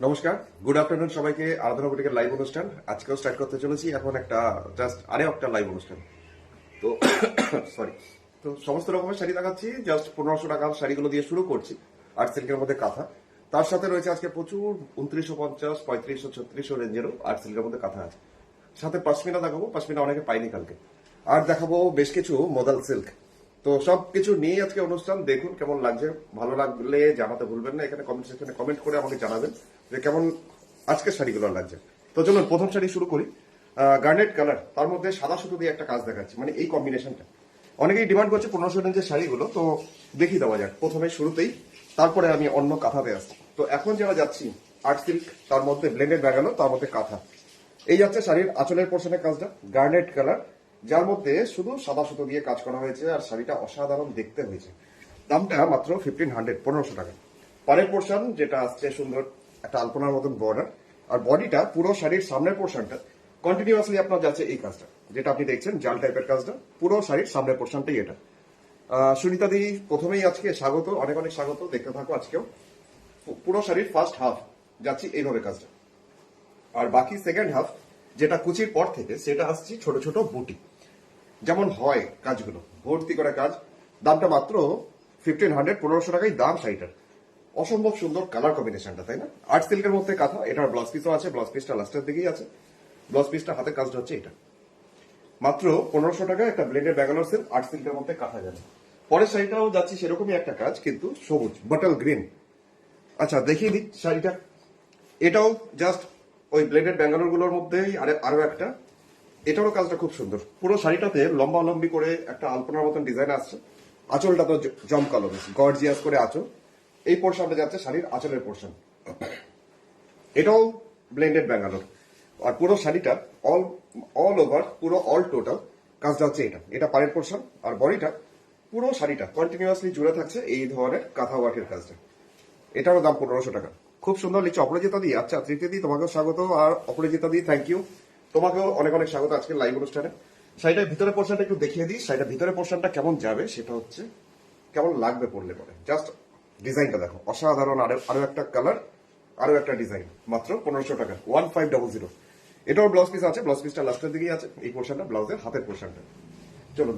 নমস্কার, good afternoon সবাইকে। আরাধনা বুটিকের লাইভ অনুষ্ঠান আজকেও স্টার্ট করতে চলেছি। এখন একটা জাস্ট একটা লাইভ অনুষ্ঠান। তো সরি, তো সমস্ত রকমের শাড়ি দেখাচ্ছি। জাস্ট 1500 টাকার শাড়িগুলো দিয়ে শুরু করছি। আর্ট সিল্কের মধ্যে কাঁথা, তার সাথে রয়েছে আজকে প্রচুর 2950, 3500, 3600 রেঞ্জেরও আর্ট সিল্কের মধ্যে কাঁথা আছে। সাথে পশমিনা দেখাবো, পশমিনা অনেকে পাইনি কালকে। আর দেখাবো বেশ কিছু মডাল সিল্ক। তো সবকিছু নিয়ে আজকে অনুষ্ঠান। দেখুন কেমন লাগছে, ভালো লাগলে জানাতে ভুলবেন না। এখানে কমেন্ট সেকশনে কমেন্ট করে আমাকে জানাবেন যে কেমন আজকের শাড়িগুলো লাগছে। তো চলুন প্রথম শাড়ি শুরু করি। গার্নেট কালার, তার মধ্যে সাদা সুতো দিয়ে একটা কাজ দেখাচ্ছি, মানে এই কম্বিনেশনটা অনেকেই ডিমান্ড করছে 1500 রেঞ্জের শাড়িগুলো। তো দেখিয়ে দেওয়া যাক প্রথমে শুরুতেই, তারপরে আমি অন্য কাঁথাতে আসছি। তো এখন যারা যাচ্ছি আর্ট সিল্ক, তার মধ্যে ব্লেন্ডেড ব্যাগানো, তার মধ্যে কাঁথা। এই যাচ্ছে শাড়ির আঁচলের পোর্শনের কাজটা, গার্নেট কালার, যার মধ্যে শুধু সাদা সুতো দিয়ে কাজ করা হয়েছে। আর শাড়িটা অসাধারণ দেখতে হয়েছে। দামটা মাত্র 1500, 1500 টাকা। পরের পোর্শন যেটা আসছে সুন্দর একটা আলপনার মতন বর্ডার, আর বডিটা পুরো শাড়ির সামনের পোর্শনটা কন্টিনিউয়াসলি আপনার যাচ্ছে এই কাজটা, যেটা আপনি দেখছেন জাল টাইপের কাজটা, পুরো শাড়ির সামনের পোর্শনটাই এটা। সুনিতা দি প্রথমেই আজকে স্বাগত, অনেক অনেক স্বাগত। দেখতে থাকো আজকেও। পুরো শাড়ির ফার্স্ট হাফ যাচ্ছি এইভাবে কাজটা, আর বাকি সেকেন্ড হাফ যেটা কুচির পর থেকে সেটা আসছে ছোট ছোট বুটি, যেমন হয় কাজগুলো ভর্তি করে কাজ। দামটা মাত্র 1500, 1500 টাকাই দাম শাড়িটার। অসম্ভব সুন্দর কালার কম্বিনেশনটা, তাই না? আর্ট সিল্কের মধ্যে কাঁথা, এটার ব্লাউজ পিসও আছে। ব্লাউজ পিসটা লাস্টের দিকেই আছে। ব্লাউজ পিসটা হাতের কাজটা হচ্ছে এটা। মাত্র 1500 টাকা একটা ব্লেন্ডেড ব্যাঙ্গালোর সিল্ক আর্ট সিল্কের মধ্যে কাঁথা যাবে। পরের শাড়িটাও যাচ্ছি সেরকমই একটা কাজ, কিন্তু সবুজ বটল গ্রিন। আচ্ছা দেখিয়ে দিই শাড়িটা। এটাও জাস্ট ওই ব্লেন্ডেড ব্যাঙ্গালোর গুলোর মধ্যেই আরো একটা। এটারও কাজটা খুব সুন্দর। পুরো শাড়িটাতে লম্বা লম্বি করে একটা আলপনার মতন ডিজাইন আসছে। আঁচলটা তো জমকালো, বেশ গর্জিয়াস করে আঁচল। এই পোর্শনটা যাচ্ছে শাড়ির আঁচলের পোর্শন। এটাও ব্লেন্ডেড ব্যাঙ্গালোর। আর পুরো শাড়িটা অল অল ওভার, পুরো অল টোটাল কাজটা হচ্ছে এটা। এটা পাড়ের পোর্শন, আর বডিটা পুরো শাড়িটা কন্টিনিউয়াসলি জুড়ে থাকছে এই ধরনের কাঁথা ওয়ার্কের কাজটা। এটারও দাম 1500 টাকা। খুব সুন্দর লিখছে অপরাজিতা দি। আচ্ছা তৃতীয় দি, তোমাকেও স্বাগত। আর অপরাজিতা দি থ্যাংক ইউ, তোমাকেও অনেক অনেক স্বাগত আজকের লাইভ অনুষ্ঠানে। শাড়িটার ভিতরে পোর্শনটা একটু দেখিয়ে দিই। শাড়িটার ভিতরে পোর্শনটা কেমন যাবে সেটা হচ্ছে, কেমন লাগবে পড়লে পরে। জাস্ট ডিজাইনটা দেখো, অসাধারণ। আরো একটা কালার, আরো একটা ডিজাইন। মাত্র 1500 টাকা, 1500। এটাও ব্লাউজ পিস আছে। ব্লাউজ পিসটা লাস্টের দিকেই আছে। এই পোর্শনটা ব্লাউজের হাতের পোর্শনটা। চলুন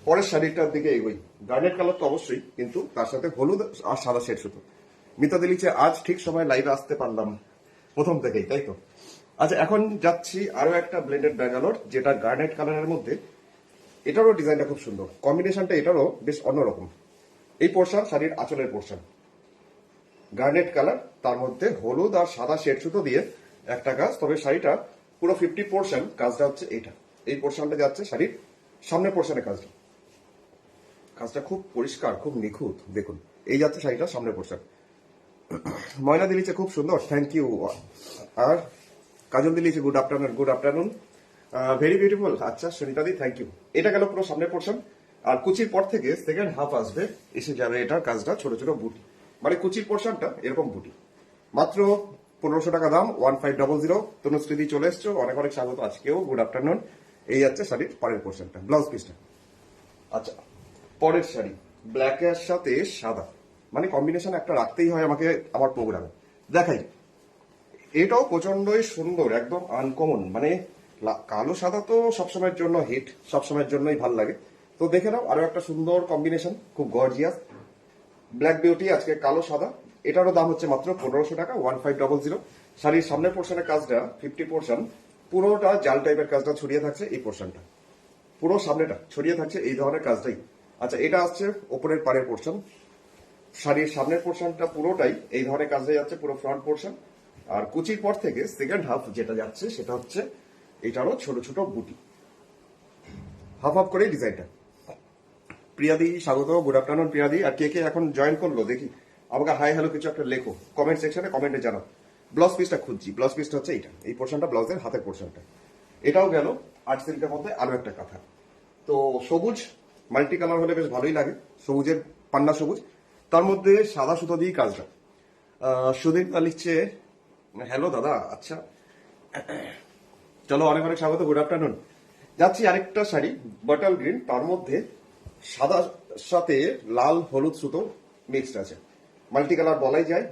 পরের শাড়িটার দিকে এগোই। গার্নেট কালার তো অবশ্যই, কিন্তু তার সাথে হলুদ আর সাদা শেড সুতো। মিতা দিলিছে আজ ঠিক সময় লাইভে আসতে পারলাম প্রথম থেকেই, তাই তো? আচ্ছা এখন যাচ্ছি আরো একটা ব্লেন্ডেড ব্যাঙ্গালোর, যেটা গার্নেট কালারের মধ্যে। এটারও ডিজাইনটা খুব সুন্দর, কম্বিনেশনটা এটারও বেশ অন্যরকম। এই পোর্শন শাড়ির আঁচলের পোর্শন, গার্নেট কালার, তার মধ্যে হলুদ আর সাদা শেড সুতো দিয়ে একটা কাজ। তবে শাড়িটা পুরো 50% কাজটা হচ্ছে এটা। এই পোর্শনটা যাচ্ছে শাড়ির সামনের পোর্শনের কাজটা। কাজটা খুব পরিষ্কার, খুব নিখুঁত। দেখুন এই যাচ্ছে শাড়িটার সামনের পোর্শন। ময়না দিলিছে খুব সুন্দর, থ্যাংক ইউ। আর কাজল দিলিছে good afternoon, good afternoon, very beautiful. আচ্ছা সুনিতা দি থ্যাংক ইউ। এটা গেল পুরো সামনের পোর্শন। আর কুচির পর থেকে সেকেন্ড হাফ আসবে, এসে যাবে এটার কাজটা ছোট ছোট বুটি, মানে কুচির পোর্শনটা এরকম বুটি। মাত্র 1500 টাকা দাম, 1500। তনুশ্রীদি চলে এসছো, অনেক অনেক স্বাগত আজকেও, গুড আফটারনুন। এই যাচ্ছে শাড়ির পরের পোর্শনটা, ব্লাউজ পিসটা। আচ্ছা পরের শাড়ি ব্ল্যাকের সাথে সাদা, মানে কম্বিনেশন একটা রাখতেই হয় আমাকে আমার প্রোগ্রামে। দেখাই, এটাও প্রচন্ডই সুন্দর, একদম আনকমন। মানে কালো সাদা তো সবসময়ের জন্য হিট, সবসময়ের জন্যই ভাল লাগে। তো দেখে নাও আরো একটা সুন্দর কম্বিনেশন, খুব গর্জিয়াস। ব্ল্যাক বিউটি আজকে কালো সাদা। এটারও দাম হচ্ছে মাত্র 1500 টাকা, 1500। শাড়ির সামনের পোর্শনের কাজটা 50%, পুরোটা জাল টাইপের কাজটা ছড়িয়ে থাকছে এই পোর্শনটা। পুরো সামনেটা ছড়িয়ে থাকছে এই ধরনের কাজটাই। আচ্ছা এটা আসছে ওপরের পাড়ের পোর্শন। শাড়ির সামনের পোর্শনটা পুরোটাই এই ধরনের কাজে যাচ্ছে, পুরো ফ্রন্ট পোর্শন। আর কুচির পর থেকে সেকেন্ড হাফ যেটা যাচ্ছে সেটা হচ্ছে এটারও ছোট ছোট বুটি, হাফ হাফ করে ডিজাইনটা। প্রিয়াদি স্বাগত, গুড আফটারনুন প্রিয়াদি। আর কে কে এখন জয়েন করলো দেখি, আমাকে হাই হ্যালো কিছু একটা লেখো কমেন্ট সেকশনে, কমেন্টে জানাও। ব্লাউজ পিসটা খুঁজছি। ব্লাউজ পিসটা হচ্ছে এইটা, এই পোর্শনটা ব্লাউজের হাতের পোর্শনটা। এটাও গেল আর্ট সিল্কের মধ্যে আরো একটা কথা। তো সবুজ মাল্টি কালার হলে বেশ ভালোই লাগে, সবুজের পান্না সবুজ, তার মধ্যে সাদা সুতো দিয়ে কাজটা। সুদীপ লিখছে হ্যালো দাদা। আচ্ছা চলো, অনেক অনেক স্বাগত, গুড আফটারনুন। যাচ্ছি আরেকটা শাড়ি বটল গ্রিন, তার মধ্যে সাদা সাথে লাল হলুদ সুতো মিক্সড আছে। মাল্টি কালার বলাই যায়।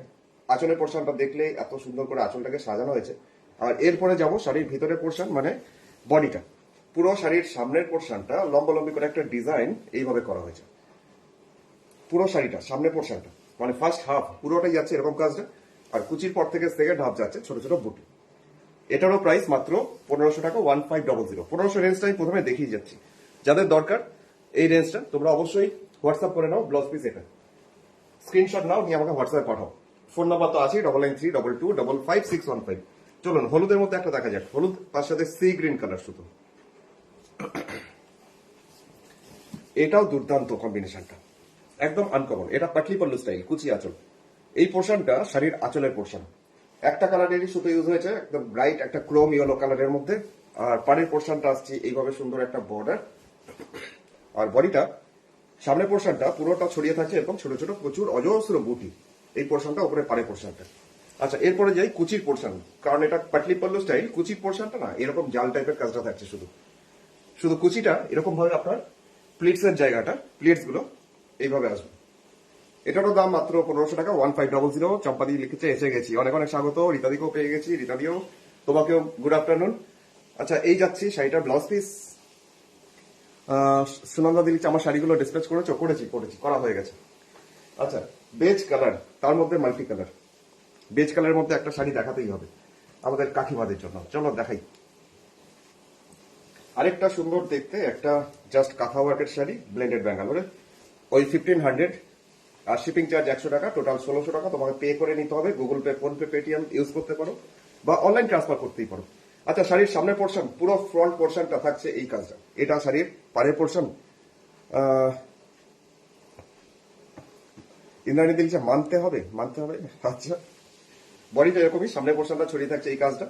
আঁচলের পোর্শনটা দেখলে এত সুন্দর করে আঁচলটাকে সাজানো হয়েছে। আর এরপরে যাব শাড়ির ভিতরের পোর্শন, মানে বডিটা। পুরো শাড়ির সামনের পোর্শনটা লম্বালম্বি করে একটা ডিজাইন এইভাবে করা হয়েছে। পুরো শাড়িটা সামনের পোর্শনটা মানে ফার্স্ট হাফ পুরোটাই যাচ্ছে এরকম কাজটা। আর কুচির পর থেকে সেকেন্ড হাফ যাচ্ছে ছোট ছোট বুটি। এটারও প্রাইস মাত্র 1500 টাকা, 1500। 1500 রেঞ্জটা আমি প্রথমে দেখিয়ে যাচ্ছি। যাদের দরকার এই রেঞ্জটা তোমরা অবশ্যই হোয়াটসঅ্যাপ করে নাও। ব্লাউজ পিস এটা স্ক্রিনশট নাও, নিয়ে আমাকে হোয়াটসঅ্যাপে পাঠাও। ফোন নাম্বার তো আছে 9932255615। চলুন হলুদের মধ্যে একটা দেখা যাক। হলুদ তার সাথে সি গ্রিন কালার সুতো, এটাও দুর্দান্ত কম্বিনেশনটা, একদম আনকমন। এটা পাটলি পল্লু স্টাইল, কুচি আঁচল। এই পোর্শনটা শাড়ির আঁচলের পোর্শন। একটা কালারেরই সুতো ইউজ হয়েছে, একদম ব্রাইট একটা ক্রোম ইয়েলো কালারের মধ্যে। আর পাড়ের পোর্শনটা আসছে এইভাবে সুন্দর একটা বর্ডার। আর বডিটা সামনের পোর্শনটা পুরোটা ছড়িয়ে থাকছে এরকম ছোট ছোট প্রচুর অজস্র বুটি। এই পোর্শনটা উপরে পাড়ের পোর্শনটা। আচ্ছা, এরপরে যাই কুচির পোর্শন, কারণ এটা পাটলি পল্লু স্টাইল। কুচির পোর্শনটা না এরকম জাল টাইপের কাজটা থাকছে, শুধু শুধু কুচিটা এরকম ভাবে আপনার প্লিটস এর জায়গাটা, প্লিটস গুলো এইভাবে আসবে। এটারও দাম মাত্র 1500 টাকা, 1500। চম্পাদি লিখেছে এসে গেছি। অনেক অনেক স্বাগত। রীতাদিকেও পেয়ে গেছি। রীতাদিও তোমাকেও গুড আফটারনুন। আচ্ছা, এই যাচ্ছি শাড়িটার ব্লাউজ পিস। সুনন্দা দিদি আমার শাড়িগুলো ডিসপ্যাচ করেছো? করেছি করা হয়ে গেছে। আচ্ছা, বেজ কালার, তার মধ্যে মাল্টি কালার। বেজ কালারের মধ্যে একটা শাড়ি দেখাতেই হবে আমাদের কাকিমাদের জন্য। চলো দেখাই। আরেকটা সুন্দর দেখতে একটা জাস্ট কাঁথা ওয়ার্কের শাড়ি, ব্লেন্ডেড ব্যাঙ্গালোরে, ওই 1500। আর শিপিং চার্জ 100 টাকা, টোটাল 1600 টাকা তোমাকে পে করে নিতে হবে। Google pay, phone pay, Paytm use করতে পারো বা অনলাইন ট্রান্সফার করতেই পারো। আচ্ছা, শাড়ির সামনের পোর্শন, পুরো ফ্রন্ট পোর্শনটা থাকছে এই কাজটা। এটা শাড়ির পাড়ের পোর্শন। ইন্দ্রাণী দিলছে মানতে হবে। আচ্ছা, বডিটা এরকমই, সামনের পোর্শনটা ছড়িয়ে থাকছে এই কাজটা।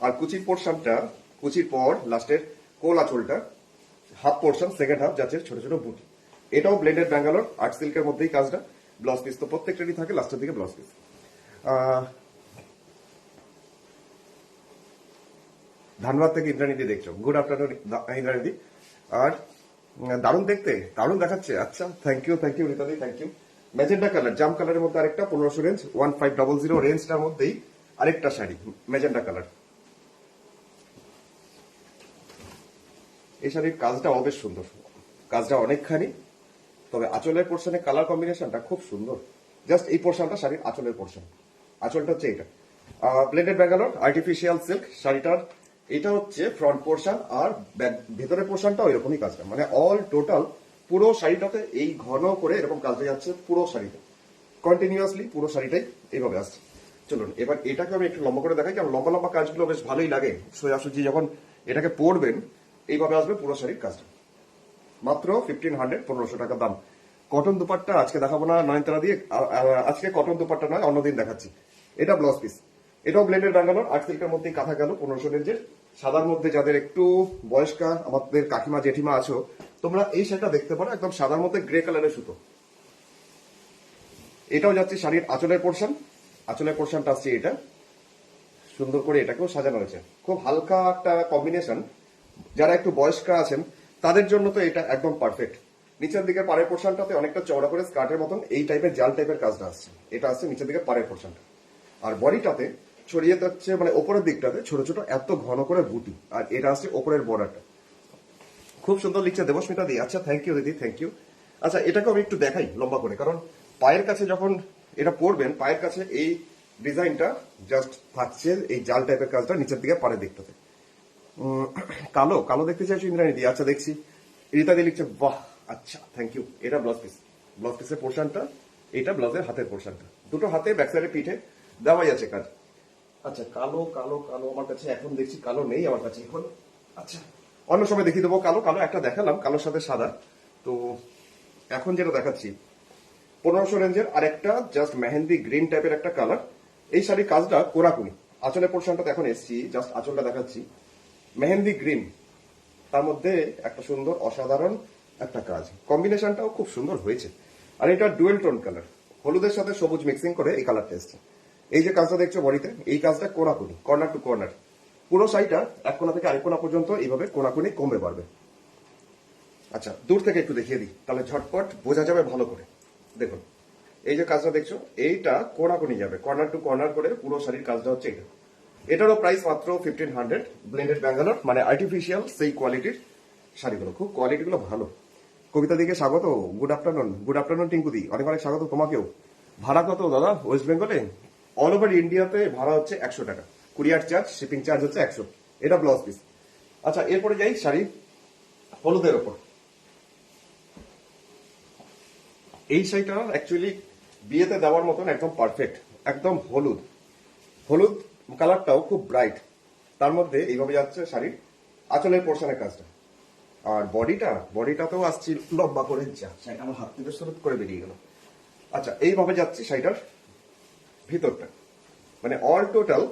আর কুচির পোর্শনটা, কুচির পর লাস্টের কোল আঁচলটা হাফ পোর্শন, সেকেন্ড হাফ যাচ্ছে ছোট ছোট বুটি। এটাও ব্লেন্ডেড ব্যাঙ্গালোর আর্ট সিল্কের মধ্যেই কাজটা। ব্লাউজ পিস তো প্রত্যেকটারই থাকে লাস্টের দিকে ব্লাউজ পিস। ধানবাদ থেকে ইন্দ্রাণীদি দেখছো, গুড আফটারনুন ইন্দ্রাণীদি। আর দারুণ দেখতে, দারুণ দেখাচ্ছে। আচ্ছা, থ্যাংক ইউ রীতাদি, থ্যাংক ইউ। ম্যাজেন্ডা কালার, জাম কালারের মধ্যে আরেকটা 1500 রেঞ্জ, 1500 রেঞ্জটার মধ্যেই আরেকটা শাড়ি ম্যাজেন্ডা কালার। এই শাড়ির কাজটা বেশ সুন্দর, কাজটা অনেকখানি। তবে আঁচলের পোর্শনে কালার কম্বিনেশনটা খুব সুন্দর। জাস্ট এই পোর্শনটা শাড়ির আঁচলের পোর্শন। আঁচলটা হচ্ছে এটা ব্লেন্ডেড ব্যাঙ্গালোর আর্টিফিশিয়াল সিল্ক শাড়িটার। এটা হচ্ছে ফ্রন্ট পোর্শন। আর ভেতরের পোর্শনটাও এরকমই কাজটা, মানে অল টোটাল পুরো শাড়িটাতে এই ঘন করে এরকম কাজটা যাচ্ছে পুরো শাড়িতে, কন্টিনিউয়াসলি পুরো শাড়িটাই এইভাবে আসছে। চলুন এবার এটাকে আমি একটু লম্বা করে দেখাই, কারণ লম্বা লম্বা কাজগুলো বেশ ভালোই লাগে। সোজাসুজি যখন এটাকে পরবেন এইভাবে আসবে পুরো শাড়ির কাজটা। মাত্র 1500, 1500 টাকা দাম। কটন দুপাট্টা আজকে দেখাবো না নয়নতারা দিয়ে, আজকে কটন দুপাট্টা নয়, অন্যদিন দেখাচ্ছি। এটা ব্লাউজ পিস, এটাও ব্লেন্ডেড ব্যাঙ্গালোর আর্ট সিল্কের মধ্যেই কাঁথা গেল 1500 রেঞ্জের। সাদার মধ্যে যাদের একটু বয়স্কা আমাদের কাকিমা জেঠিমা আছো, তোমরা এই শাড়িটা দেখতে পারো, একদম সাদার মধ্যে গ্রে কালারের সুতো। এটাও যাচ্ছে শাড়ির আঁচলের পোর্শন। আঁচলের পোর্শনটা আসছে এটা, সুন্দর করে এটাকেও সাজানো হয়েছে। খুব হালকা একটা কম্বিনেশন। যারা একটু বয়স্ক আছেন তাদের জন্য তো এটা একদম পারফেক্ট। নিচের দিকে পাড়ের পোর্শনটাতে অনেকটা চওড়া করে স্কার্টের মতন এই টাইপের জাল টাইপের কাজটা আসছে। এটা আসছে নিচের দিকে পাড়ের পোর্শনটা। আর বডিটাতে ছড়িয়ে যাচ্ছে, মানে ওপরের দিকটাতে ছোট ছোট এত ঘন করে বুটি। আর এটা আসছে ওপরের বর্ডারটা। খুব সুন্দর লিখছে দেবস্মিতা দি। আচ্ছা, থ্যাংক ইউ দিদি, থ্যাংক ইউ। আচ্ছা, এটাকে আমি একটু দেখাই লম্বা করে, কারণ পায়ের কাছে যখন এটা পরবেন পায়ের কাছে এই ডিজাইনটা জাস্ট থাকছে এই জাল টাইপের কাজটা নিচের দিকে পাড়ের দিকটাতে। কালো কালো দেখতে চাইছো ইন্দ্রাণী দি? আচ্ছা, দেখছি। রীতাদি লিখছে বাহ, আচ্ছা থ্যাংক ইউ। এটা ব্লাউজ পিস, ব্লাউজ পিসের পোর্শনটা, এটা ব্লাউজের হাতের পোর্শনটা। দুটো হাতে ব্যাক সাইডে পিঠে দেওয়াই আছে কাজ। আচ্ছা, কালো কালো কালো আমার কাছে এখন দেখছি কালো নেই আমার কাছে এখন। আচ্ছা, অন্য সময় দেখিয়ে দেবো। কালো কালো একটা দেখালাম, কালোর সাথে সাদা। তো এখন যেটা দেখাচ্ছি 1500 রেঞ্জের আরেকটা জাস্ট মেহেন্দি গ্রিন টাইপের একটা কালার। এই শাড়ির কাজটা কোরাকুনি। আঁচলের পোর্শনটা এখন এসছি, জাস্ট আঁচলটা দেখাচ্ছি। মেহেন্দি গ্রিন, তার মধ্যে একটা সুন্দর অসাধারণ একটা কাজ, কম্বিনেশনটাও খুব সুন্দর হয়েছে। আর এটা ডুয়েল টোন কালার, হলুদের সাথে সবুজ মিক্সিং করে এই কালারটা এসছে। এই যে কাজটা দেখছো বডিতে, এই কাজটা কোনাকুনি, কর্নার টু কর্নার। পুরো শাড়িটা এক কোনা থেকে আরেক কোনা পর্যন্ত এইভাবে কোনাকুনি কমবে পারবে। আচ্ছা, দূর থেকে একটু দেখিয়ে দিই, তাহলে ঝটপট বোঝা যাবে ভালো করে। দেখুন, এই যে কাজটা দেখছো, এইটা কোনাকুনি যাবে, কর্নার টু কর্নার করে পুরো শাড়ির কাজটা হচ্ছে এটা। এটারও প্রাইস মাত্র 1500, ব্লেন্ডেড ব্যাঙ্গালোর, মানে আর্টিফিশিয়াল সেই কোয়ালিটির শাড়িগুলো, খুব কোয়ালিটিগুলো ভালো। কবিতা দিকে স্বাগত, গুড আফটারনুন। গুড আফটারনুন টিঙ্কুদি, অনেক অনেক স্বাগত তোমাকেও। ভাড়া কত দাদা ওয়েস্ট বেঙ্গলে? অল ওভার ইন্ডিয়াতে ভাড়া হচ্ছে 100 টাকা, কুরিয়ার চার্জ, শিপিং চার্জ হচ্ছে 100। এটা ব্লাউজ পিস। আচ্ছা, এরপরে যাই শাড়ি হলুদের ওপর। এই শাড়িটা অ্যাকচুয়ালি বিয়েতে দেওয়ার মতন একদম পারফেক্ট, একদম হলুদ। হলুদ কালারটাও খুব ব্রাইট, তার মধ্যে এইভাবে যাচ্ছে শাড়ির আঁচলের পোর্শনের কাজটা। আর বডিটাতেও আসছি লম্বা করে, যা শাড়িটা আমার হাত থেকে সরুত করে বেরিয়ে গেল। আচ্ছা, এইভাবে যাচ্ছে শাড়িটার ভিতরটা, মানে অল টোটাল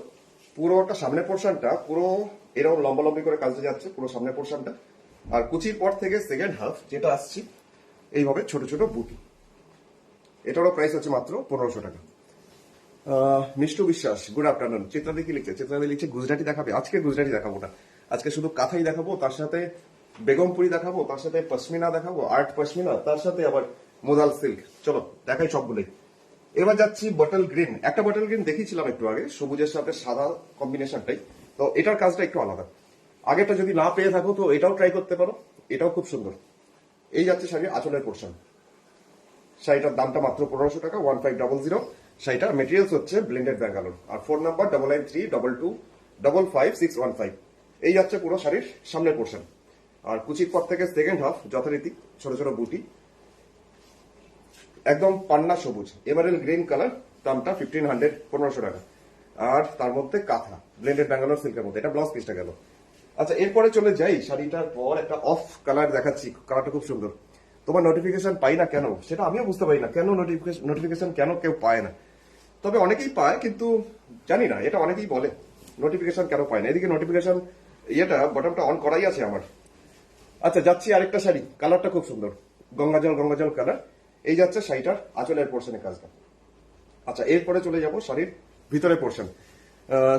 পুরোটা সামনের পোর্শনটা পুরো এরকম লম্বা লম্বি করে কাজটা যাচ্ছে পুরো সামনের পোর্শনটা। আর কুচির পর থেকে সেকেন্ড হাফ যেটা আসছি এইভাবে ছোট ছোট বুটি। এটারও প্রাইস হচ্ছে মাত্র 1500 টাকা। মিষ্টু বিশ্বাস, গুড আফটারনুন। চিত্রাদি কি লিখছে? চিত্রাদি লিখছে গুজরাটি দেখাবে। আজকে গুজরাটি দেখাবো না, আজকে শুধু কাঁথাই দেখাবো, তার সাথে বেগমপুরি দেখাবো, তার সাথে পশমিনা দেখাবো, আর্ট পশমিনা, তার সাথে আবার মোদাল সিল্ক। চলো দেখাই সবগুলোই। এবার যাচ্ছি বটল গ্রিন। একটা বটল গ্রিন দেখিয়েছিলাম একটু আগে, সবুজের সাথে সাদা কম্বিনেশনটাই। তো এটার কাজটা একটু আলাদা। আগেটা যদি না পেয়ে থাকো তো এটাও ট্রাই করতে পারো, এটাও খুব সুন্দর। এই যাচ্ছে শাড়ির আঁচলের পোর্শন। শাড়িটার দামটা মাত্র 1500 টাকা, 1500। শাড়িটার মেটেরিয়ালস হচ্ছে ব্লেন্ডেড ব্যাঙ্গালোর। আর ফোন নাম্বার 993222555615। এই যাচ্ছে পুরো শাড়ির সামনের পোর্শন। আর কুচির পর থেকে সেকেন্ড হাফ যথারীতি ছোট ছোট বুটি, একদম পান্না সবুজ এমারেল গ্রিন কালার। দামটা 1500, 1500 টাকা। আর তার মধ্যে কাঁথা ব্লেন্ডেড ব্যাঙ্গালোর সিল্কের মধ্যে। এটা ব্লাউজ পিসটা গেল। আচ্ছা, এরপরে চলে যাই শাড়িটার পর একটা অফ কালার দেখাচ্ছি। কালারটা খুব সুন্দর। তোমার নোটিফিকেশন পাই না কেন, সেটা আমিও বুঝতে পারি না, কেন নোটিফিকেশন কেন কেউ পায় না। তবে অনেকেই পায়, কিন্তু জানি না, এটা অনেকেই বলে নোটিফিকেশন কেন পায় না। এদিকে নোটিফিকেশন ইয়েটা বটমটা অন করাই আছে আমার। আচ্ছা, যাচ্ছি আরেকটা শাড়ি, কালারটা খুব সুন্দর, গঙ্গাজল কালার। এই যাচ্ছে শাড়িটার আঁচলের পোর্শনের কাজটা। আচ্ছা, এরপরে চলে যাব শাড়ির ভিতরের পোর্শন।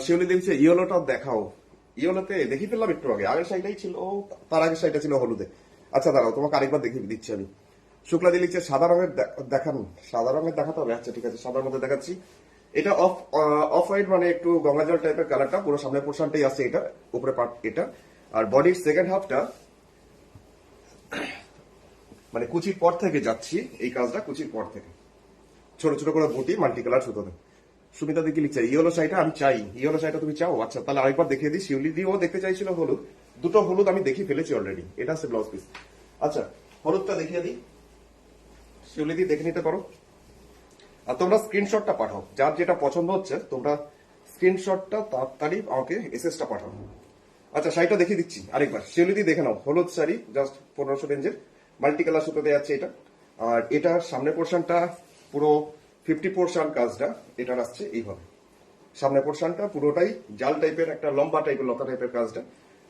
শিউলি দিচ্ছে ইয়েলোটা দেখাও। ইয়েলোতে দেখি ফেললাম একটু আগে, আগের শাড়িটাই ছিল, তার আগের শাড়িটা ছিল হলুদে। আচ্ছা দাঁড়াও, তোমাকে আরেকবার দেখিয়ে দিচ্ছি আমি। শুক্লা দি লিখছে সাদা রঙের দেখান, সাদা রঙের দেখাতে হবে। আচ্ছা ঠিক আছে, সাদার মধ্যে দেখাচ্ছি। এটা অফ হোয়াইট, মানে একটু গঙ্গাজল টাইপের কালারটা, পুরো সামনের পোর্শনটাই আছে এটা, উপরে পার্ট এটা। আর বডির সেকেন্ড হাফটা মানে কুচির পর থেকে যাচ্ছি, এই কাজটা কুচির পর থেকে ছোট ছোট করে বুটি মাল্টি কালার সুতোতে। সুমিতা দিকে লিখছে ইয়েলো শাড়িটা আমি চাই। ইয়েলো শাড়িটা তুমি চাও? আচ্ছা, তাহলে আরেকবার দেখিয়ে দিই। শিউলি দিও দেখতে চাইছিল হলুদ, দুটো হলুদ আমি দেখিয়ে ফেলেছি অলরেডি। এটা হচ্ছে ব্লাউজ পিস। আচ্ছা, হলুদটা দেখিয়ে দিই, শিউলি দি দেখে নিতে পারো। আর তোমরা স্ক্রিনশটটা পাঠাও, যার যেটা পছন্দ হচ্ছে তোমরা স্ক্রিনশটটা তাড়াতাড়ি আমাকে এসএসটা পাঠাও। আচ্ছা, শাড়িটা দেখিয়ে দিচ্ছি আরেকবার, শিউলি দি দেখে নাও। হলুদ শাড়ি, জাস্ট 1500 রেঞ্জের, মাল্টি কালার সুতোতে যাচ্ছে এটা। আর এটার সামনের পোর্শনটা পুরো 50% কাজটা এটার আসছে এইভাবে। সামনের পোর্শনটা পুরোটাই জাল টাইপের, একটা লম্বা টাইপের লতা টাইপের কাজটা।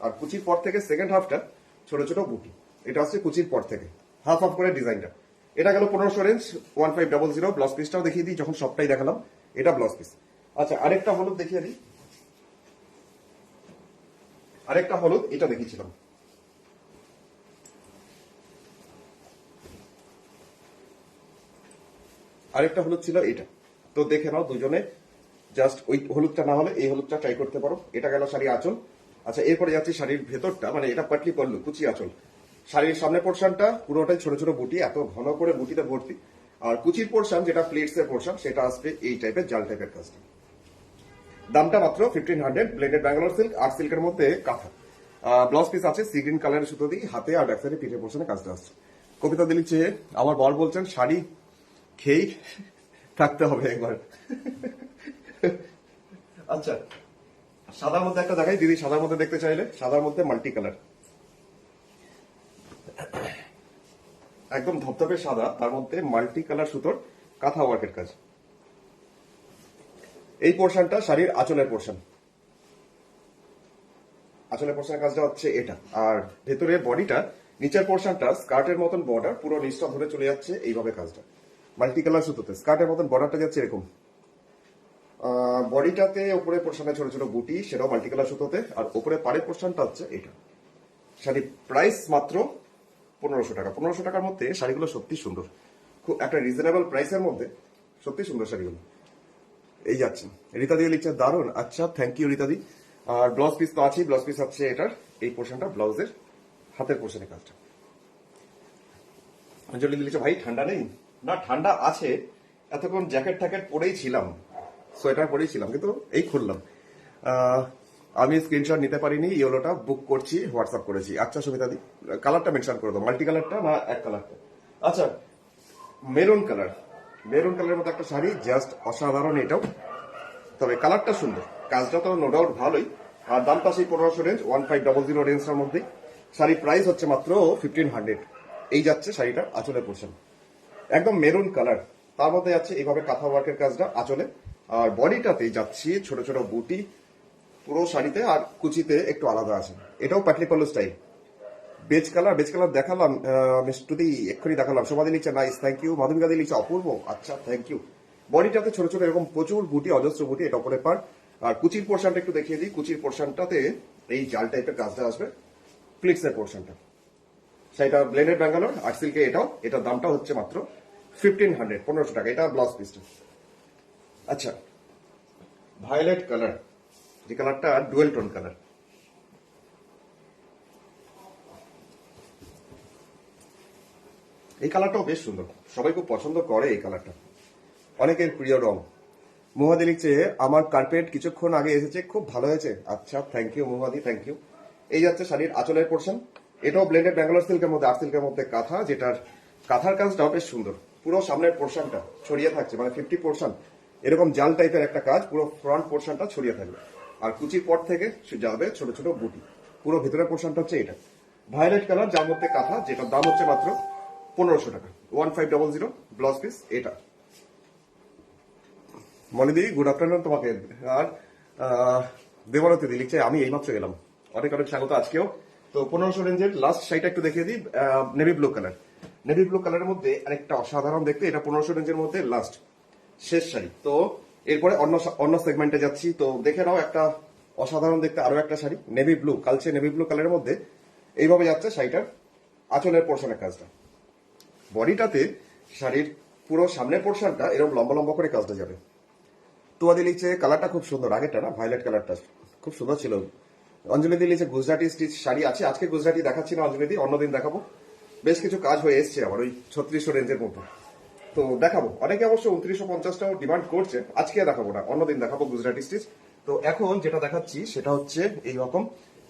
আর কুচির পর থেকে সেকেন্ড হাফটা ছোট ছোট বুটি। এটা আসছে কুচির পর থেকে হাফ হাফ করে ডিজাইনটা। এটা গেল 1500 রেঞ্জ, 1500। ব্লাউজ পিসটাও দেখিয়ে দিই, যখন সবটাই দেখালাম। এটা ব্লাউজ পিস। আচ্ছা, আরেকটা হলুদ দেখিয়ে দিই। আরেকটা হলুদ এটা দেখিয়েছিলাম। আরেকটা হলুদ ছিল এটা। তো দেখে নাও দুজনে, জাস্ট ওই হলুদটা না হলে এই হলুদটা ট্রাই করতে পারো। এটা গেল শাড়ি আঁচল। আচ্ছা, এরপরে যাচ্ছি শাড়ির ভেতরটা, মানে এটা পাটলি পল্লু, কুচি আঁচল। শাড়ির সামনের পোর্শনটা পুরোটাই ছোট ছোট বুটি, এত ঘন করে বুটিতে ভর্তি। আর কুচির পোর্শন যেটা প্লেটস এর পোর্শন, সেটা আসবে এই টাইপের জাল টাইপের কাজটা। দামটা মাত্র 1500, ব্লেন্ডেড ব্যাঙ্গালোর সিল্ক আর সিল্কের মধ্যে কাঁথা। ব্লাউজ পিস আছে সি গ্রিন কালারের সুতো দিয়ে, হাতে আর ব্যাক সাইডে পিঠের পোর্শনে কাজটা আসছে। কবিতা দিলিচ্ছে আমার বর বলছেন শাড়ি খেয়েই থাকতে হবে একবার। আচ্ছা, সাদার মধ্যে একটা দেখাই দিদি, সাদার মধ্যে দেখতে চাইলে। সাদার মধ্যে মাল্টি কালার, একদম ধপধপে সাদা, তার মধ্যে মাল্টি কালার সুতোর কাঁথা ওয়ার্কের কাজ। এই পোর্শনটা শাড়ির আঁচলের পোর্শন। আঁচলের পোর্শনের কাজটা হচ্ছে এটা। আর ভেতরে বডিটা, নিচের পোর্শনটা স্কার্টের মতন বর্ডার, পুরো নিচটা ধরে চলে যাচ্ছে এইভাবে কাজটা মাল্টি কালার সুতোতে। স্কার্টের মতন বর্ডারটা যাচ্ছে এরকম। বডিটাতে উপরে পোর্শনে ছোট ছোট বুটি, সেটাও মাল্টি কালার সুতোতে। আর উপরে পাড়ের পোর্শনটা হচ্ছে এটা। শাড়ি প্রাইস মাত্র 1500 টাকা। 1500 টাকার মধ্যে শাড়িগুলো সত্যি সুন্দর, খুব একটা রিজনেবল প্রাইসের মধ্যে সত্যি সুন্দর শাড়িগুলো। এই যাচ্ছে রীতা দিয়ে লিখছে দারুন। আচ্ছা, থ্যাংক ইউ রীতাদি। আর ব্লাউজ পিস তো আছেই, ব্লাউজ পিস হচ্ছে এটার এই পোর্শনটা, ব্লাউজের হাতের পোর্শনের কাজটা। অঞ্জলি লিখছে ভাই ঠান্ডা নেই? না, ঠান্ডা আছে। এতক্ষণ জ্যাকেট ট্যাকেট পরেই ছিলাম, সোয়েটার পরেই ছিলাম, কিন্তু এই খুললাম। আমি স্ক্রিনশট নিতে পারিনি, ইয়েলোটা বুক করছি, হোয়াটসঅ্যাপ করেছি। আচ্ছা সুমিতাদি, কালারটা মেনশন করে দাও, মাল্টি কালারটা না এক কালারটা? আচ্ছা, মেরুন কালার, মেরুন কালারের মতো একটা শাড়ি, জাস্ট অসাধারণ এটাও। তবে কালারটা সুন্দর, কাজটা তো নো ডাউট ভালোই। আর দামটা সেই 1500 রেঞ্জ, 1500 রেঞ্জটার মধ্যে। শাড়ির প্রাইস হচ্ছে মাত্র 1500। এই যাচ্ছে শাড়িটা আঁচলের পোর্শন, একদম মেরুন কালার, তার মধ্যে যাচ্ছে এইভাবে কাঁথা ওয়ার্কের কাজটা আঁচলে। আর বডিটাতে যাচ্ছে ছোট ছোট বুটি পুরো শাড়িতে, আর কুচিতে একটু আলাদা আছে। এটাও Patli pallu style. Beige colour, beige colour দেখালাম মিষ্টুদি, এক্ষুনি দেখালাম। সমাধি লিখছে নাইস, থ্যাংক ইউ। মাধবিকাদি লিখছে অপূর্ব, আচ্ছা থ্যাংক ইউ। বডিটাতে ছোট ছোট এরকম প্রচুর বুটি, অজস্র বুটি, এটা উপরে পার। আর কুচির পোর্শনটা একটু দেখিয়ে দিই। কুচির পোর্শনটাতে এই জাল টাইপের কাজটা আসবে, ফ্লিক্সের পোর্শনটা। সেটা ব্লেন্ডেড ব্যাঙ্গালোর আর সিল্কে এটাও। এটার দামটা হচ্ছে মাত্র 1500, 1500 টাকা। এটা ব্লাউজ পিসটা। আচ্ছা, ভায়োলেট কালার, যে কালারটা ডুয়েল টোন কালার। এই কালারটাও বেশ সুন্দর, সবাই খুব পছন্দ করে এই কালারটা, অনেকের প্রিয় রং। মুহাদি লিখছে আমার কার্পেট কিছুক্ষণ আগে এসেছে, খুব ভালো হয়েছে। আচ্ছা, থ্যাংক ইউ মুহাদি, থ্যাংক ইউ। এই যাচ্ছে শাড়ির আঁচলের পোর্শন, এটাও ব্লেন্ডেড ব্যাঙ্গালোর সিল্কের মধ্যে, আর সিল্কের মধ্যে কাঁথা, যেটার কাঁথার কাজটাও বেশ সুন্দর। পুরো সামনের পোর্শনটা ছড়িয়ে থাকছে, মানে 50%। এরকম জাল টাইপের একটা কাজ, পুরো ফ্রন্ট পোর্শনটা ছড়িয়ে থাকবে। আর কুচির পর থেকে যাবে ছোট ছোট বুটি। পুরো ভিতরের পোর্শনটা হচ্ছে এটা ভায়োলেট কালার, যার মধ্যে কাঁথা, যেটার দাম হচ্ছে মাত্র 1500 টাকা, 1500 ব্লাউজ পিস এটা। মনিদি গুড আফটারনুন তোমাকে। আর দেবরতী দি লিখছে আমি এইমাত্র এলাম, অনেক অনেক স্বাগত আজকেও। তো 1500 রেঞ্জের লাস্ট শাড়িটা একটু দেখিয়ে দিই, navy blue colour. Navy blue কালারের মধ্যে আরেকটা অসাধারণ দেখতে, এটা 1500 রেঞ্জের মধ্যে লাস্ট শেষ শাড়ি। তো এরপরে অন্য অন্য সেগমেন্টে যাচ্ছি, তো দেখে নাও একটা অসাধারণ দেখতে আরো একটা শাড়ি, নেভি ব্লু, কালচে নেভি ব্লু কালারের মধ্যে। এইভাবে যাচ্ছে শাড়িটার আঁচলের পোর্শনের কাজটা। বডিটাতে শাড়ির পুরো সামনের পোর্শনটা এরকম লম্বা লম্বা করে কাজটা যাবে। তুয়াদি লিখছে কালারটা খুব সুন্দর, আগেরটা না, ভায়োলেট কালারটা খুব সুন্দর ছিল। অঞ্জলি দি লিখছে গুজরাটি স্টিচ শাড়ি আছে, আজকে গুজরাটি দেখাচ্ছি না অঞ্জলি দি, অন্যদিন দেখাবো। বেশ কিছু কাজ হয়ে এসছে আমার ওই 3600 রেঞ্জের মধ্যে, তো দেখাবো। অনেকে অবশ্য 2950টাও ডিমান্ড করছে, আজকে দেখাবো না, অন্যদিন দেখাবো গুজরাটি স্টিচ। তো এখন যেটা দেখাচ্ছি সেটা হচ্ছে এইরকম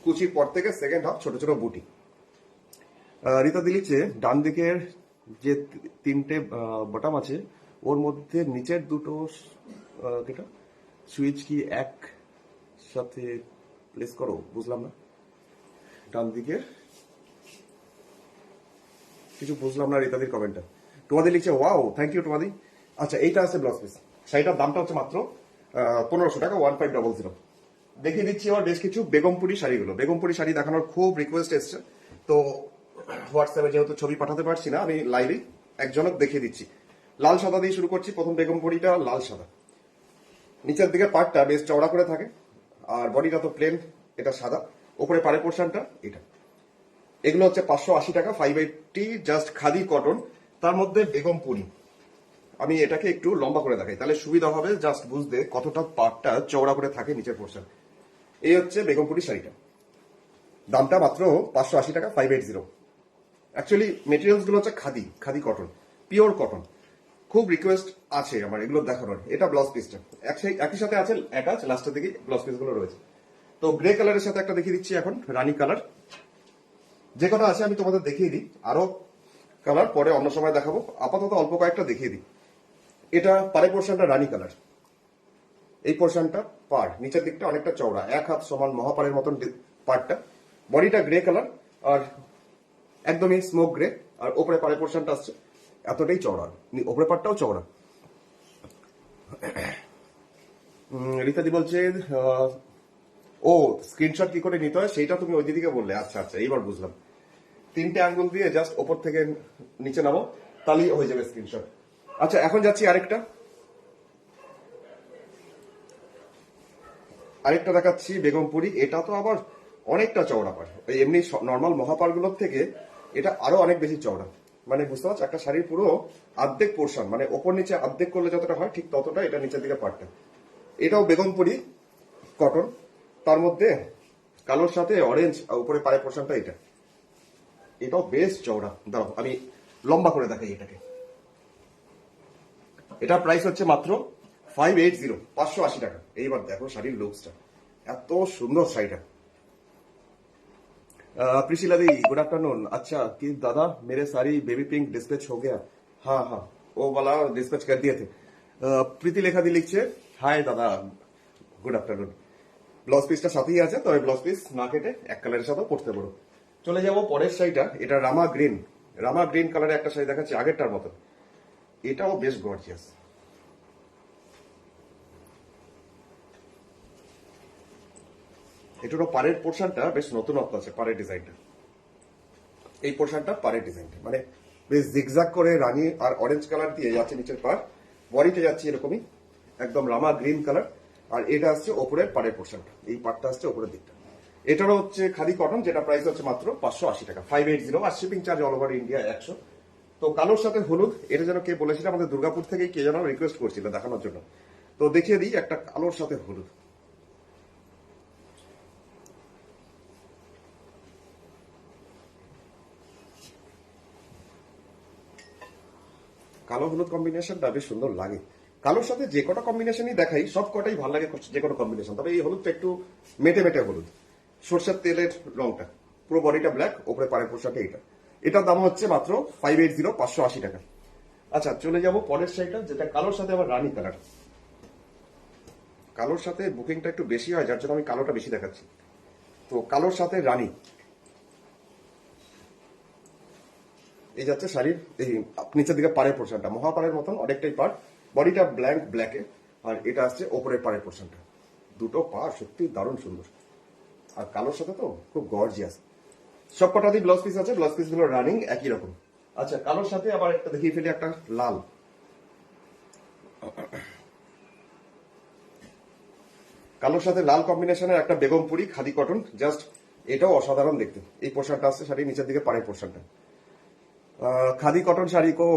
কুচির পর থেকে সেকেন্ড হাফ ছোট ছোট বুটি। রীতা দি লিখছে ডান দিকের যে তিনটে বটম আছে, ওর মধ্যে নিচের দুটো যেটা সুইচ কি এক সাথে প্লেস করো, বুঝলাম না। ডান দিকের কিছু বুঝলাম না রীতাদির কমেন্টটা। তোমাদের লিখছে ওয়াও, থ্যাংক ইউ তোমাদি। আচ্ছা, এইটা আছে ব্লাউজ পিস, শাড়িটার দামটা হচ্ছে মাত্র 1500 টাকা, 1500। দেখিয়ে দিচ্ছি আবার বেশ কিছু বেগমপুরি শাড়িগুলো। বেগমপুরি শাড়ি দেখানোর খুব রিকোয়েস্ট এসছে, তো হোয়াটসঅ্যাপে যেহেতু ছবি পাঠাতে পারছি না, আমি লাইভে একজনক দেখিয়ে দিচ্ছি। লাল সাদা দিয়ে শুরু করছি। প্রথম বেগমপুরিটা লাল সাদা, নিচের দিকে পাটটা বেশ চওড়া করে থাকে, আর বডিটা তো প্লেন, এটা সাদা। ওপরে পাড়ের পোর্শনটা এটা। এগুলো হচ্ছে 580 টাকা, 580, জাস্ট খাদি কটন, তার মধ্যে বেগমপুরি। আমি এটাকে একটু লম্বা করে দেখাই, তাহলে সুবিধা হবে জাস্ট বুঝতে কতটা পাটটা চওড়া করে থাকে নিচের পোর্শন। এই হচ্ছে বেগমপুরি শাড়িটা, দামটা মাত্র 580 টাকা, 580। অ্যাকচুয়ালি মেটেরিয়ালস গুলো হচ্ছে khadi, khadi cotton, pure cotton. খুব রিকোয়েস্ট আছে আমার এগুলো দেখানোর। এটা ব্লাউজ পিসটা একই সাথে আছে অ্যাটাচ, লাস্টের দিকে ব্লাউজ পিস গুলো রয়েছে। তো গ্রে কালারের সাথে একটা দেখিয়ে দিচ্ছি এখন, রানী কালার। যে কটা আছে আমি তোমাদের দেখিয়ে দিই, আরো কালার পরে অন্য সময় দেখাবো, আপাতত অল্প কয়েকটা দেখিয়ে দিই। এটা পাড়ের পোর্শনটা রানী কালার, এই পোর্শনটা পাড়, নিচের দিকটা অনেকটা চওড়া, এক হাত সমান মহাপাড়ের মতন পাড়টা। বডিটা গ্রে কালার আর একদমই স্মোক গ্রে, আর ওপরে পাড়ের পোর্শনটা আসছে এতটাই চওড়া, ওপরে পাড়টাও চওড়া। রীতাদি বলছে ও স্ক্রিনশট কি করে নিতে হয় সেইটা তুমি ওই দিদিকে বললে। আচ্ছা আচ্ছা, এইবার বুঝলাম। 3টে আঙ্গুল দিয়ে জাস্ট ওপর থেকে নিচে নামো, তাহলেই হয়ে যাবে স্ক্রিনশট। আচ্ছা, এখন যাচ্ছি আরেকটা দেখাচ্ছি বেগমপুরি। এটা তো আবার অনেকটা চওড়া পাড়, এমনি নর্মাল মহাপাড়গুলোর থেকে এটা আরো অনেক বেশি চওড়া। মানে বুঝতে পারছো, একটা শাড়ির পুরো অর্ধেক পোর্শন, মানে ওপর নিচে অর্ধেক করলে যতটা হয় ঠিক ততটা এটা নিচের দিকে পাটটা। এটাও বেগমপুরি কটন, তার মধ্যে কালোর সাথে অরেঞ্জ আর উপরে পায়ের পোর্শনটা এটা। এটাও বেশ চওড়া, দাঁড়াও আমি লম্বা করে দেখাই এটাকে। এটা প্রাইস হচ্ছে মাত্র 580, 580 টাকা। এইবার দেখো শাড়ির লুকসটা, এত সুন্দর শাড়িটা। प्रिशिला दी गुड आफ्टरनून। अच्छा कि दादा मेरे सारी बेबी पिंक डिस्पैच हो गया? हाँ हाँ, वो वाला डिस्पैच कर दिए थे। প্রীতি লেখা দিয়ে লিখছে হাই দাদা, গুড আফটারনুন। ব্লাউজ পিসটা সাথেই আছে, তবে ব্লাউজ পিস না কেটে এক কালারের সাথে পড়তে পারো। চলে যাবো পরের শাড়িটা, এটা রামা গ্রিন। রামা গ্রিন কালারের একটা শাড়ি দেখাচ্ছি আগেরটার মতো, এটাও বেশ গর্জিয়াস। এটারও পাড়ের পোর্শনটা বেশ নতুনত্ব আছে, পাড়ের ডিজাইনটা, এই পোর্শনটা পাড়ের ডিজাইনটা মানে বেশ জিগজাগ করে রানী আর অরেঞ্জ কালার দিয়ে যাচ্ছে নিচের পাড়, বডিতে যাচ্ছে এরকমই একদম রামা গ্রিন কালার। আর এটা আসছে ওপরের পাড়ের পোর্শনটা, এই পাড়টা আসছে ওপরের দিকটা। এটারও হচ্ছে খাদি কটন, যেটা প্রাইস হচ্ছে মাত্র 580 টাকা, 580। আর shipping charge all over India 100। তো কালোর সাথে হলুদ, এটা যেন কে বলেছিল আমাদের দুর্গাপুর থেকে, কে যেন রিকোয়েস্ট করছিল দেখানোর জন্য, তো দেখিয়ে দিই একটা কালোর সাথে হলুদ। কালো হলুদ কম্বিনেশনটা বেশ সুন্দর লাগে। কালোর সাথে যে কটা কম্বিনেশনই দেখাই সব কটাই ভালো লাগে, যে কোনো কম্বিনেশন। তবে এই হলুদটা একটু মেটে মেটে হলুদ, সর্ষের তেলের রংটা, পুরো বডিটা ব্ল্যাক, ওপরে পাড়ের পোশাকটা এটা। এটার দাম হচ্ছে মাত্র 580, 580 টাকা। আচ্ছা চলে যাব পরের শাড়িটা, যেটা কালোর সাথে আবার রানী কালার। কালোর সাথে বুকিংটা একটু বেশি হয়, যার জন্য আমি কালোটা বেশি দেখাচ্ছি। তো কালোর সাথে রানী, এই যাচ্ছে শাড়ির এই নিচের দিকে পাড়ের পোর্শনটা, মহাপাড়ের মতন অনেকটাই পাড়, বডিটা ব্ল্যাঙ্ক ব্ল্যাকে। আর এটা আসছে ওপরের পাড়ের পোর্শনটা। দুটো পাড় সত্যি দারুণ সুন্দর, আর কালোর সাথে তো খুব গর্জিয়াস। সব কটাতেই ব্লাউজ পিস আছে, ব্লাউজ পিস গুলো রানিং একই রকম। আচ্ছা কালোর সাথে আবার একটা দেখিয়ে ফেলি, একটা লাল। কালোর সাথে লাল কম্বিনেশনের একটা বেগমপুরি খাদি কটন, জাস্ট এটাও অসাধারণ দেখতে। এই পোর্শনটা আসছে শাড়ির নিচের দিকে পাড়ের পোর্শনটা। खादी कॉटन साड़ी को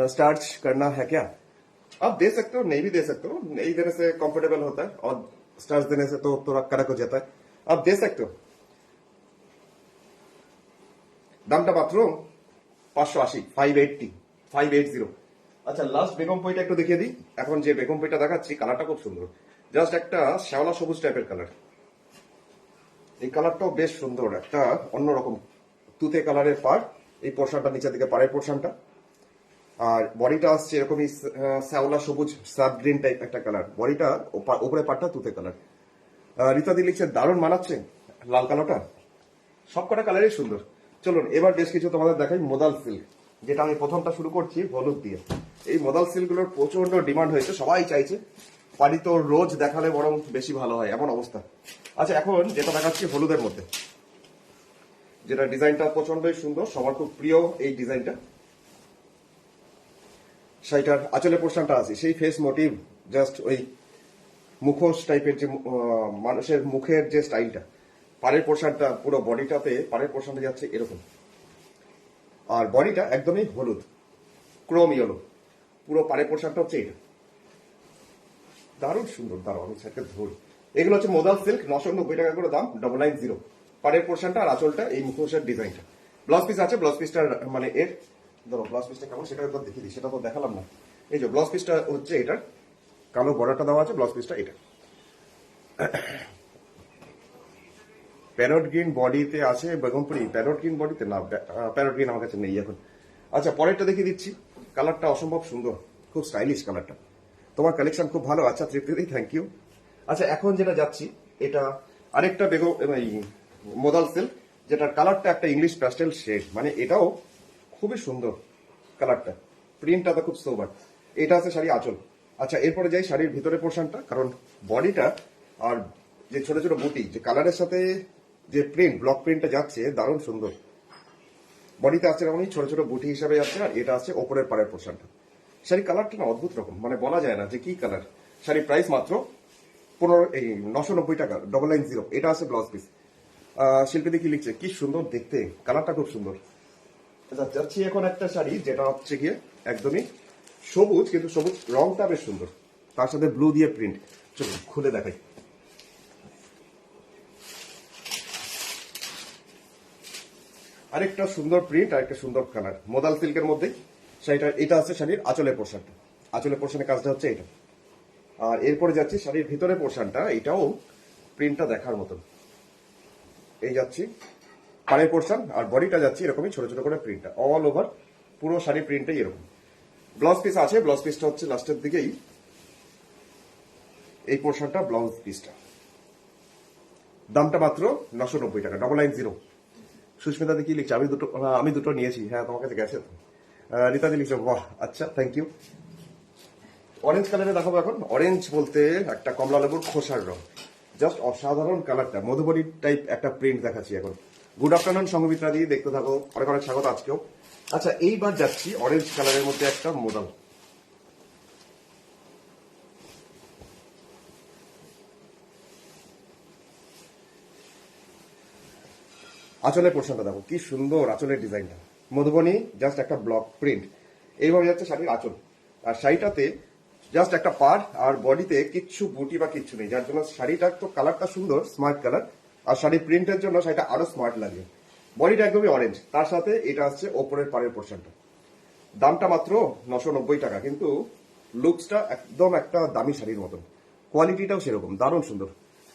स्टार्च करना है क्या? आप दे सकते हो, नहीं भी दे सकते हो, नहीं देने से कंफर्टेबल होता है और स्टार्च देने से तो थोड़ा कड़क हो जाता है। आप दे सकते हो। দামটা মাত্র 580, 580, 580। আচ্ছা লাস্ট বেগম পইটা একটু দেখিয়ে দিই। এখন যে বেগম পইটা দেখাচ্ছি কালারটা খুব সুন্দর, জাস্ট একটা শ্যাওলা সবুজ টাইপের কালার। এই কালারটাও বেশ সুন্দর, একটা অন্যরকম তুতে কালারের পাড়, এই পোর্শনটা নিচের দিকে পাড়ের পোর্শনটা। আর বডিটা আসছে এরকমই শ্যাওলা সবুজ সাব গ্রিন টাইপ একটা কালার, বডিটা উপরে পাড়টা তুতে কালার। রীতাদি লিখছে দারুণ মানাচ্ছে লাল কালোটা। সব কটা কালারই সুন্দর। চলুন এবার বেশ কিছু তোমাদের দেখাই মোদাল সিল্ক, যেটা আমি প্রথমটা শুরু করছি হলুদ দিয়ে। এই মোদাল সিল্কগুলোর প্রচন্ড ডিমান্ড হয়েছে, সবাই চাইছে, পারি তো রোজ দেখালে বরং বেশি ভালো হয় এমন অবস্থা। আচ্ছা এখন যেটা দেখাচ্ছি হলুদের মধ্যে, যেটা ডিজাইনটা প্রচন্ডই সুন্দর, সবার খুব প্রিয় এই ডিজাইনটা। শাড়িটার আঁচলের পোর্শনটা আছে সেই ফেস মোটিভ, জাস্ট ওই মুখোশ টাইপের যে মানুষের মুখের যে স্টাইলটা। পাড়ের পোর্শনটা পুরো বডিটাতে পাড়ের পোর্শনটা যাচ্ছে এরকম, আর বডিটা একদমই হলুদ, ক্রোম ইয়েলো, পুরো পাড়ের পোর্শনটা হচ্ছে এটা। দারুণ সুন্দর, দারুণ, আমি সাইডকে ধরি। এগুলো হচ্ছে মোদাল সিল্ক, 990 টাকা করে দাম, 990। পাড়ের পোর্শনটা আর আঁচলটা এই মুখোশের ডিজাইনটা। ব্লাউজ পিস আছে, ব্লাউজ পিসটার মানে এর ধরো ব্লাউজ পিসটা কেমন সেটা একবার দেখিয়ে দিই, সেটা তো দেখালাম না। এই যে ব্লাউজ পিসটা হচ্ছে এটার, কালো বর্ডারটা দেওয়া আছে, ব্লাউজ পিসটা এটা। প্যারট গ্রিন বডিতে আছে বেগমপুরি, প্যারট গ্রিন বডিতে না, প্যারট গ্রিন আমার কাছে নেই এখন। আচ্ছা পরেরটা দেখিয়ে দিচ্ছি, কালারটা অসম্ভব সুন্দর, খুব স্টাইলিশ কালারটা। তোমার কালেকশন খুব ভালো। আচ্ছা তৃপ্তি থ্যাংক ইউ। আচ্ছা এখন যেটা যাচ্ছি, এটা আরেকটা মোদাল সিল্ক, যেটার কালারটা একটা ইংলিশ প্যাস্টেল শেড, মানে এটাও খুবই সুন্দর কালারটা, প্রিন্টটা তো খুব সোবার। এটা আছে শাড়ি আঁচল। আচ্ছা এরপরে যাই শাড়ির ভিতরে পোর্শনটা, কারণ বডিটা আর যে ছোট ছোট বুটি যে কালারের সাথে যে প্রিন্ট, ব্লক প্রিন্টটা যাচ্ছে দারুণ সুন্দর। বডিতে আছে এরকমই ছোট ছোট বুটি হিসাবে যাচ্ছে, আর এটা আছে ওপরের পাড়ের পোর্শনটা। শাড়ির কালারটা না অদ্ভুত রকম, মানে বলা যায় না যে কি কালার। শাড়ির প্রাইস মাত্র 990 টাকা, 990। এটা আছে ব্লাউজ পিস। শিল্পী দেখি লিখছে কি সুন্দর দেখতে, কালারটা খুব সুন্দর। আচ্ছা, যাচ্ছি এখন একটা শাড়ি যেটা হচ্ছে গিয়ে একদমই সবুজ, কিন্তু সবুজ রংটা বেশ সুন্দর, তার সাথে ব্লু দিয়ে প্রিন্ট। চলো খুলে দেখাই। আরেকটা সুন্দর প্রিন্ট, আরেকটা সুন্দর কালার, মোদাল সিল্কের মধ্যে শাড়িটা। এটা আছে শাড়ির আঁচলের পোর্শনটা, আঁচলের পোর্শনের কাজটা হচ্ছে এটা। আর এরপরে যাচ্ছি শাড়ির ভিতরে পোর্শনটা, এটাও প্রিন্টটা দেখার মতন। এই যাচ্ছি পাড়ের পোর্শন, আর বডিটা যাচ্ছি এরকমই ছোট ছোট করে প্রিন্টটা অল ওভার, পুরো শাড়ি প্রিন্টটাই এরকম। ব্লাউজ পিস আছে, ব্লাউজ পিসটা হচ্ছে লাস্টের দিকেই, এই পোর্শনটা ব্লাউজ পিসটা। দামটা মাত্র 990 টাকা, 990। সুস্মিতা দি কি লিখছে? আমি দুটো নিয়েছি। হ্যাঁ, তোমার কাছে গেছে তো। রীতা দি লিখছে, বাহ আচ্ছা, থ্যাংক ইউ। অরেঞ্জ কালারে দেখাবো এখন। অরেঞ্জ বলতে একটা কমলা লেবুর খোসার রং, জাস্ট অসাধারণ কালারটা, মধুবরী টাইপ একটা প্রিন্ট দেখাচ্ছি এখন। গুড আফটারনুন সঙ্গমিত্রা দিয়ে, দেখতে থাকো, অনেক অনেক স্বাগত আজকেও। আচ্ছা, এইবার যাচ্ছি অরেঞ্জ কালারের মধ্যে একটা মোদাল। আঁচলের পোর্শনটা দেখো কি সুন্দর, আঁচলের ডিজাইনটা মধুবনী, জাস্ট একটা ব্লক প্রিন্ট। এইভাবে যাচ্ছে শাড়ির আঁচল। আর শাড়িটাতে জাস্ট একটা পাড়, আর বডিতে কিচ্ছু বুটি বা কিচ্ছু নেই, যার জন্য শাড়িটার তো কালারটা সুন্দর, স্মার্ট কালার। আর শাড়ির প্রিন্টের জন্য শাড়িটা আরো স্মার্ট লাগে। বডিটা একদমই অরেঞ্জ, তার সাথে এটা আসছে ওপরের পাড়ের পোর্শনটা। দামটা মাত্র 990 টাকা, কিন্তু লুকসটা একদম একটা দামি শাড়ির মতন, কোয়ালিটিটাও সেরকম দারুণ সুন্দর।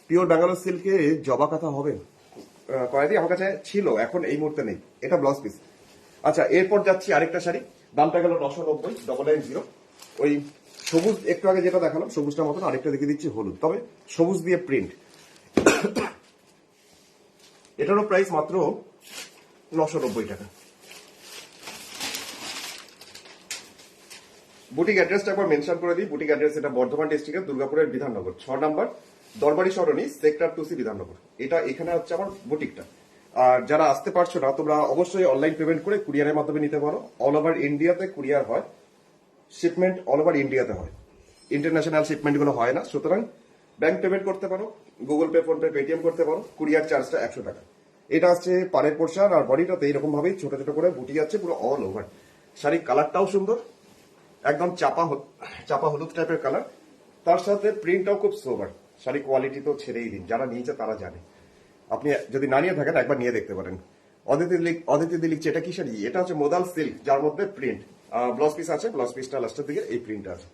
পিওর ব্যাঙ্গালোর সিল্কে জবা কাঁথা হবে কয়েদি আমার কাছে ছিল, এখন এই মুহূর্তে নেই। এটা ব্লাউজ পিস। আচ্ছা, এরপর যাচ্ছি আরেকটা শাড়ি, দামটা গেল 990, 990। ওই সবুজ একটু আগে যেটা দেখালাম সবুজটার মতন, আরেকটা দেখিয়ে দিচ্ছি হলুদ, তবে সবুজ দিয়ে প্রিন্ট। এটারও প্রাইস মাত্র 990 টাকা। বুটিক অ্যাড্রেসটা একবার মেনশন করে দিই। বুটিক অ্যাড্রেস এটা বর্ধমান ডিস্ট্রিক্টের দুর্গাপুরের বিধাননগর 6 নম্বর দরবারি সরণি, সেক্টর 2C, বিধাননগর। এটা এখানে হচ্ছে আমার বুটিকটা। আর যারা আসতে পারছো না, তোমরা অবশ্যই অনলাইন পেমেন্ট করে কুরিয়ারের মাধ্যমে নিতে পারো। অল ওভার ইন্ডিয়াতে কুরিয়ার হয়, শিপমেন্ট অল ওভার ইন্ডিয়াতে হয়, ইন্টারন্যাশনাল শিপমেন্ট গুলো হয় না। সুতরাং ব্যাংক পেমেন্ট করতে পারো, Google pay, phone pay, Paytm করতে পারো। কুরিয়ার চার্জটা 100 টাকা। এটা হচ্ছে পাড়ের পোর্শন, আর বডিটাতে এইরকম ভাবেই ছোট ছোট করে বুটি যাচ্ছে পুরো অল ওভার। শাড়ির কালারটাও সুন্দর, একদম চাপা হলুদ টাইপের কালার, তার সাথে প্রিন্টটাও খুব সোবার। শাড়ি কোয়ালিটি তো ছেড়েই দিন, যারা নিয়েছে তারা জানে। আপনি যদি না নিয়ে থাকেন একবার নিয়ে দেখতে পারেন। অদিতি লিখছে, এটা কি শাড়ি? এটা হচ্ছে মোদাল সিল্ক, যার মধ্যে প্রিন্ট। ব্লাউজ পিস আছে, ব্লাউজ পিসটা লাস্টের দিকে এই প্রিন্টটা আছে।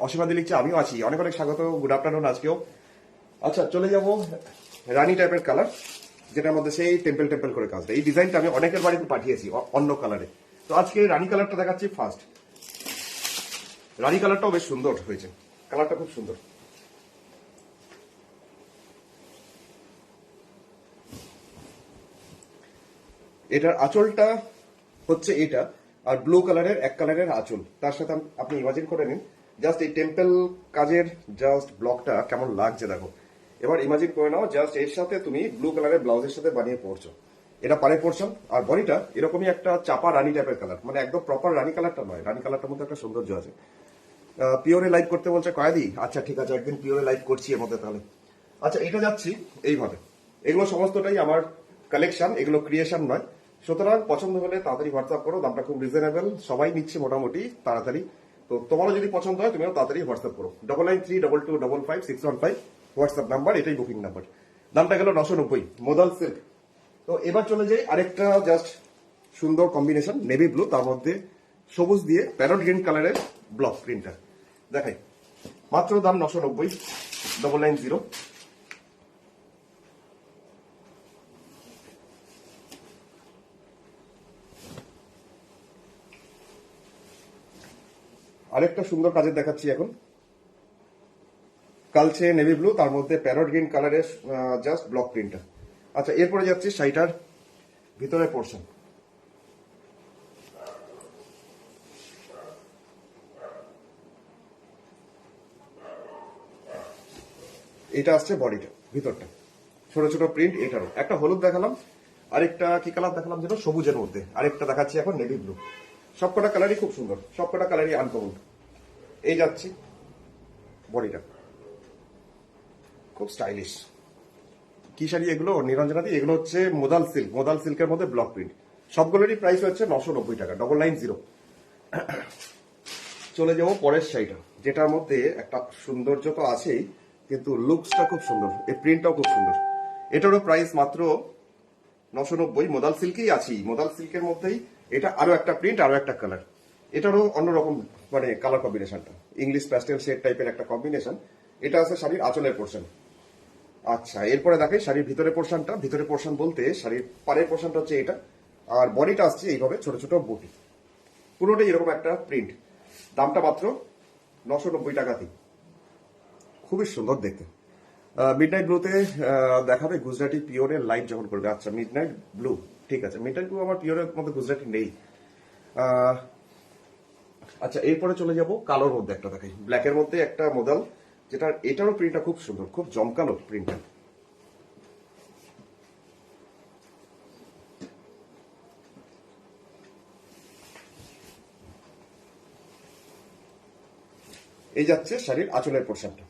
অসীমাদি লিখছে, আমিও আছি, অনেক অনেক স্বাগত, গুড আফটারনুন আজকেও। আচ্ছা, চলে যাব রানী টাইপের কালার, যেটার মধ্যে সেই টেম্পল টেম্পল করে কাজটা। এই ডিজাইনটা আমি অনেকের বাড়িতে পাঠিয়েছি অন্য কালারে, তো আজকে রানী কালারটা দেখাচ্ছি ফার্স্ট। রানী কালারটাও বেশ সুন্দর হয়েছে, কালারটা খুব সুন্দর। এটার আঁচলটা হচ্ছে এটা, আর ব্লু কালারের এক কালারের আঁচল, তার সাথে আপনি ইমাজিন করে নিন জাস্ট এই টেম্পল কাজের জাস্ট ব্লকটা কেমন লাগছে দেখো। এবার ইমাজিন করে নাও জাস্ট এর সাথে তুমি ব্লু কালারের ব্লাউজের সাথে বানিয়ে পড়ছো। এটা পারে পোর্শন, আর বডিটা এরকমই একটা চাপা রানী টাইপের কালার, মানে একদম প্রপার রানী কালারটা নয়, রানী কালারটার মধ্যে একটা সৌন্দর্য আছে। পিওরে লাইভ করতে বলছে কয়েদি, আচ্ছা ঠিক আছে, একদিন পিওরে লাইভ করছি এর মধ্যে তাহলে। আচ্ছা, এটা যাচ্ছি এইভাবে। এগুলো সমস্তটাই আমার কালেকশন, এগুলো ক্রিয়েশন নয়। সুতরাং পছন্দ হলে তাড়াতাড়ি হোয়াটসঅ্যাপ করো, দামটা খুব রিজনেবল, সবাই নিচ্ছে মোটামুটি তাড়াতাড়ি। তো তোমারও যদি পছন্দ হয় তুমিও তাড়াতাড়ি হোয়াটসঅ্যাপ করো। 9932255615 হোয়াটসঅ্যাপ নাম্বার, এটাই বুকিং নাম্বার। দামটা গেল 990, মোদাল সিল্ক। তো এবার চলে যাই আরেকটা জাস্ট সুন্দর কম্বিনেশন, নেভি ব্লু, তার মধ্যে সবুজ দিয়ে প্যারট গ্রিন কালারের ব্লক প্রিন্টার দেখাই। মাত্র দাম 990, 990। আরেকটা সুন্দর কাজের দেখাচ্ছি এখন, কালচে নেভি ব্লু, তার মধ্যে প্যারট গ্রিন কালারের জাস্ট ব্লক প্রিন্টার। আচ্ছা, এরপরে যাচ্ছি শাড়িটার ভিতরে পোর্শন। এটা আসছে বডিটা, ভিতরটা ছোট ছোট প্রিন্ট। এটারও একটা হলুদ দেখালাম, আরেকটা কি কালার দেখালাম যেটা সবুজের মধ্যে, আরেকটা দেখাচ্ছি এখন নেভি ব্লু। সবকটা কালারই খুব সুন্দর, সবকটা কালারই আনকমন। এই যাচ্ছি বডিটা, খুব স্টাইলিশ। কি শাড়ি এগুলো নিরঞ্জনাদি? এগুলো হচ্ছে মোদাল সিল্ক, মোদাল সিল্কের মধ্যে ব্লক প্রিন্ট। সবগুলোরই প্রাইস হচ্ছে 990 টাকা, 990। চলে যাবো পরের শাড়িটা, যেটার মধ্যে একটা সৌন্দর্য তো আছেই, কিন্তু লুকসটা খুব সুন্দর, এই প্রিন্টটাও খুব সুন্দর। এটারও প্রাইস মাত্র 990। মোদাল সিল্কেই আছি, মোদাল সিল্কের মধ্যেই এটা আরো একটা প্রিন্ট, আরো একটা কালার। এটারও অন্যরকম মানে কালার কম্বিনেশনটা, ইংলিশ প্যাস্টেল শেড টাইপের একটা কম্বিনেশন। এটা আছে শাড়ির আঁচলের পোর্শন। আচ্ছা, এরপরে দেখাই শাড়ির ভিতরে পোর্শনটা। ভিতরে পোর্শন বলতে শাড়ির পাড়ের পোর্শনটা হচ্ছে এটা, আর বডিটা আসছে এইভাবে ছোট ছোট বুটি, পুরোটাই এরকম একটা প্রিন্ট। দামটা মাত্র 990 টাকাতেই, খুবই সুন্দর দেখতে। মিডনাইট ব্লুতে দেখাবে গুজরাটি পিওরের লাইট যখন করবে। আচ্ছা, মিডনাইট ব্লু, ঠিক আছে। মিডনাইট ব্লু আমার পিওরের মধ্যে গুজরাটি নেই। আচ্ছা, এরপরে চলে যাব কালোর মধ্যে একটা দেখাই, ব্ল্যাকের মধ্যে একটা মডেল, যেটা এটারও প্রিন্টটা খুব সুন্দর, খুব জমকালো প্রিন্টটা। এই যাচ্ছে শাড়ির আঁচলের পোর্শনটা,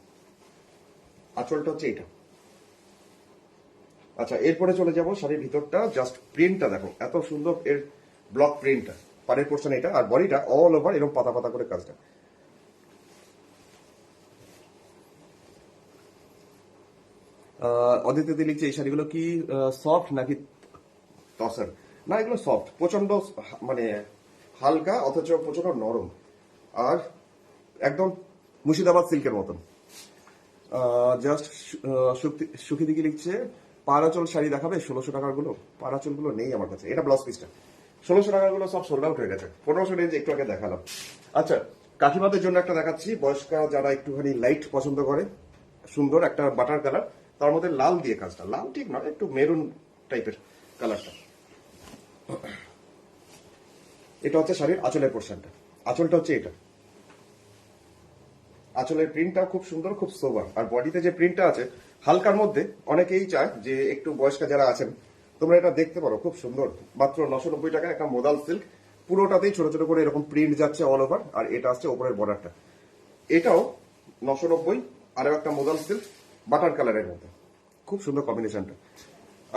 আঁচলটা হচ্ছে এটা। আচ্ছা, এরপরে চলে যাব শাড়ির ভিতরটা। জাস্ট প্রিন্টটা দেখো, এত সুন্দর এর ব্লক প্রিন্টটা। পাড়ের পোর্শন এটা, আর বডিটা অল ওভার এরকম পাতা পাতা করে কাজটা। অদিতি দি লিখছে এই শাড়িগুলো কি সফট নাকি তসর? না, এগুলো সফট, প্রচন্ড মানে হালকা, অথচ প্রচন্ড নরম, আর একদম মুর্শিদাবাদ সিল্কের মতন। জাস্ট সুখী দিকে লিখছে পারাচল শাড়ি দেখাবে 1600 টাকার গুলো। পারাচল গুলো নেই আমার কাছে, এটা ব্লাউজ পিসটা। 1600 টাকার গুলো সব সোল্ড আউট হয়ে গেছে, 1500 রেঞ্জ একটু আগে দেখালাম। আচ্ছা, কাকিমাদের জন্য একটা দেখাচ্ছি, বয়স্কা যারা একটুখানি লাইট পছন্দ করে, সুন্দর একটা বাটার কালার, তার মধ্যে লাল দিয়ে কাজটা। লাল ঠিক নয়, একটু মেরুন টাইপের কালারটা। এটা হচ্ছে শাড়ির আঁচলের পোর্শনটা, আঁচলটা হচ্ছে এটা। আঁচলের প্রিন্টটা খুব সুন্দর, খুব সোবার, আর বডিতে যে প্রিন্টটা আছে হালকার মধ্যে, অনেকেই চায় যে একটু বয়স্ক যারা আছেন, তোমরা এটা দেখতে পারো, খুব সুন্দর। মাত্র 990 টাকা, একটা মোদাল সিল্ক, পুরোটাতেই ছোট ছোট করে এরকম প্রিন্ট যাচ্ছে অল ওভার, আর এটা আসছে ওপরের বর্ডারটা। এটাও 990, আরো একটা মোদাল সিল্ক বাটার কালারের মধ্যে, খুব সুন্দর কম্বিনেশনটা।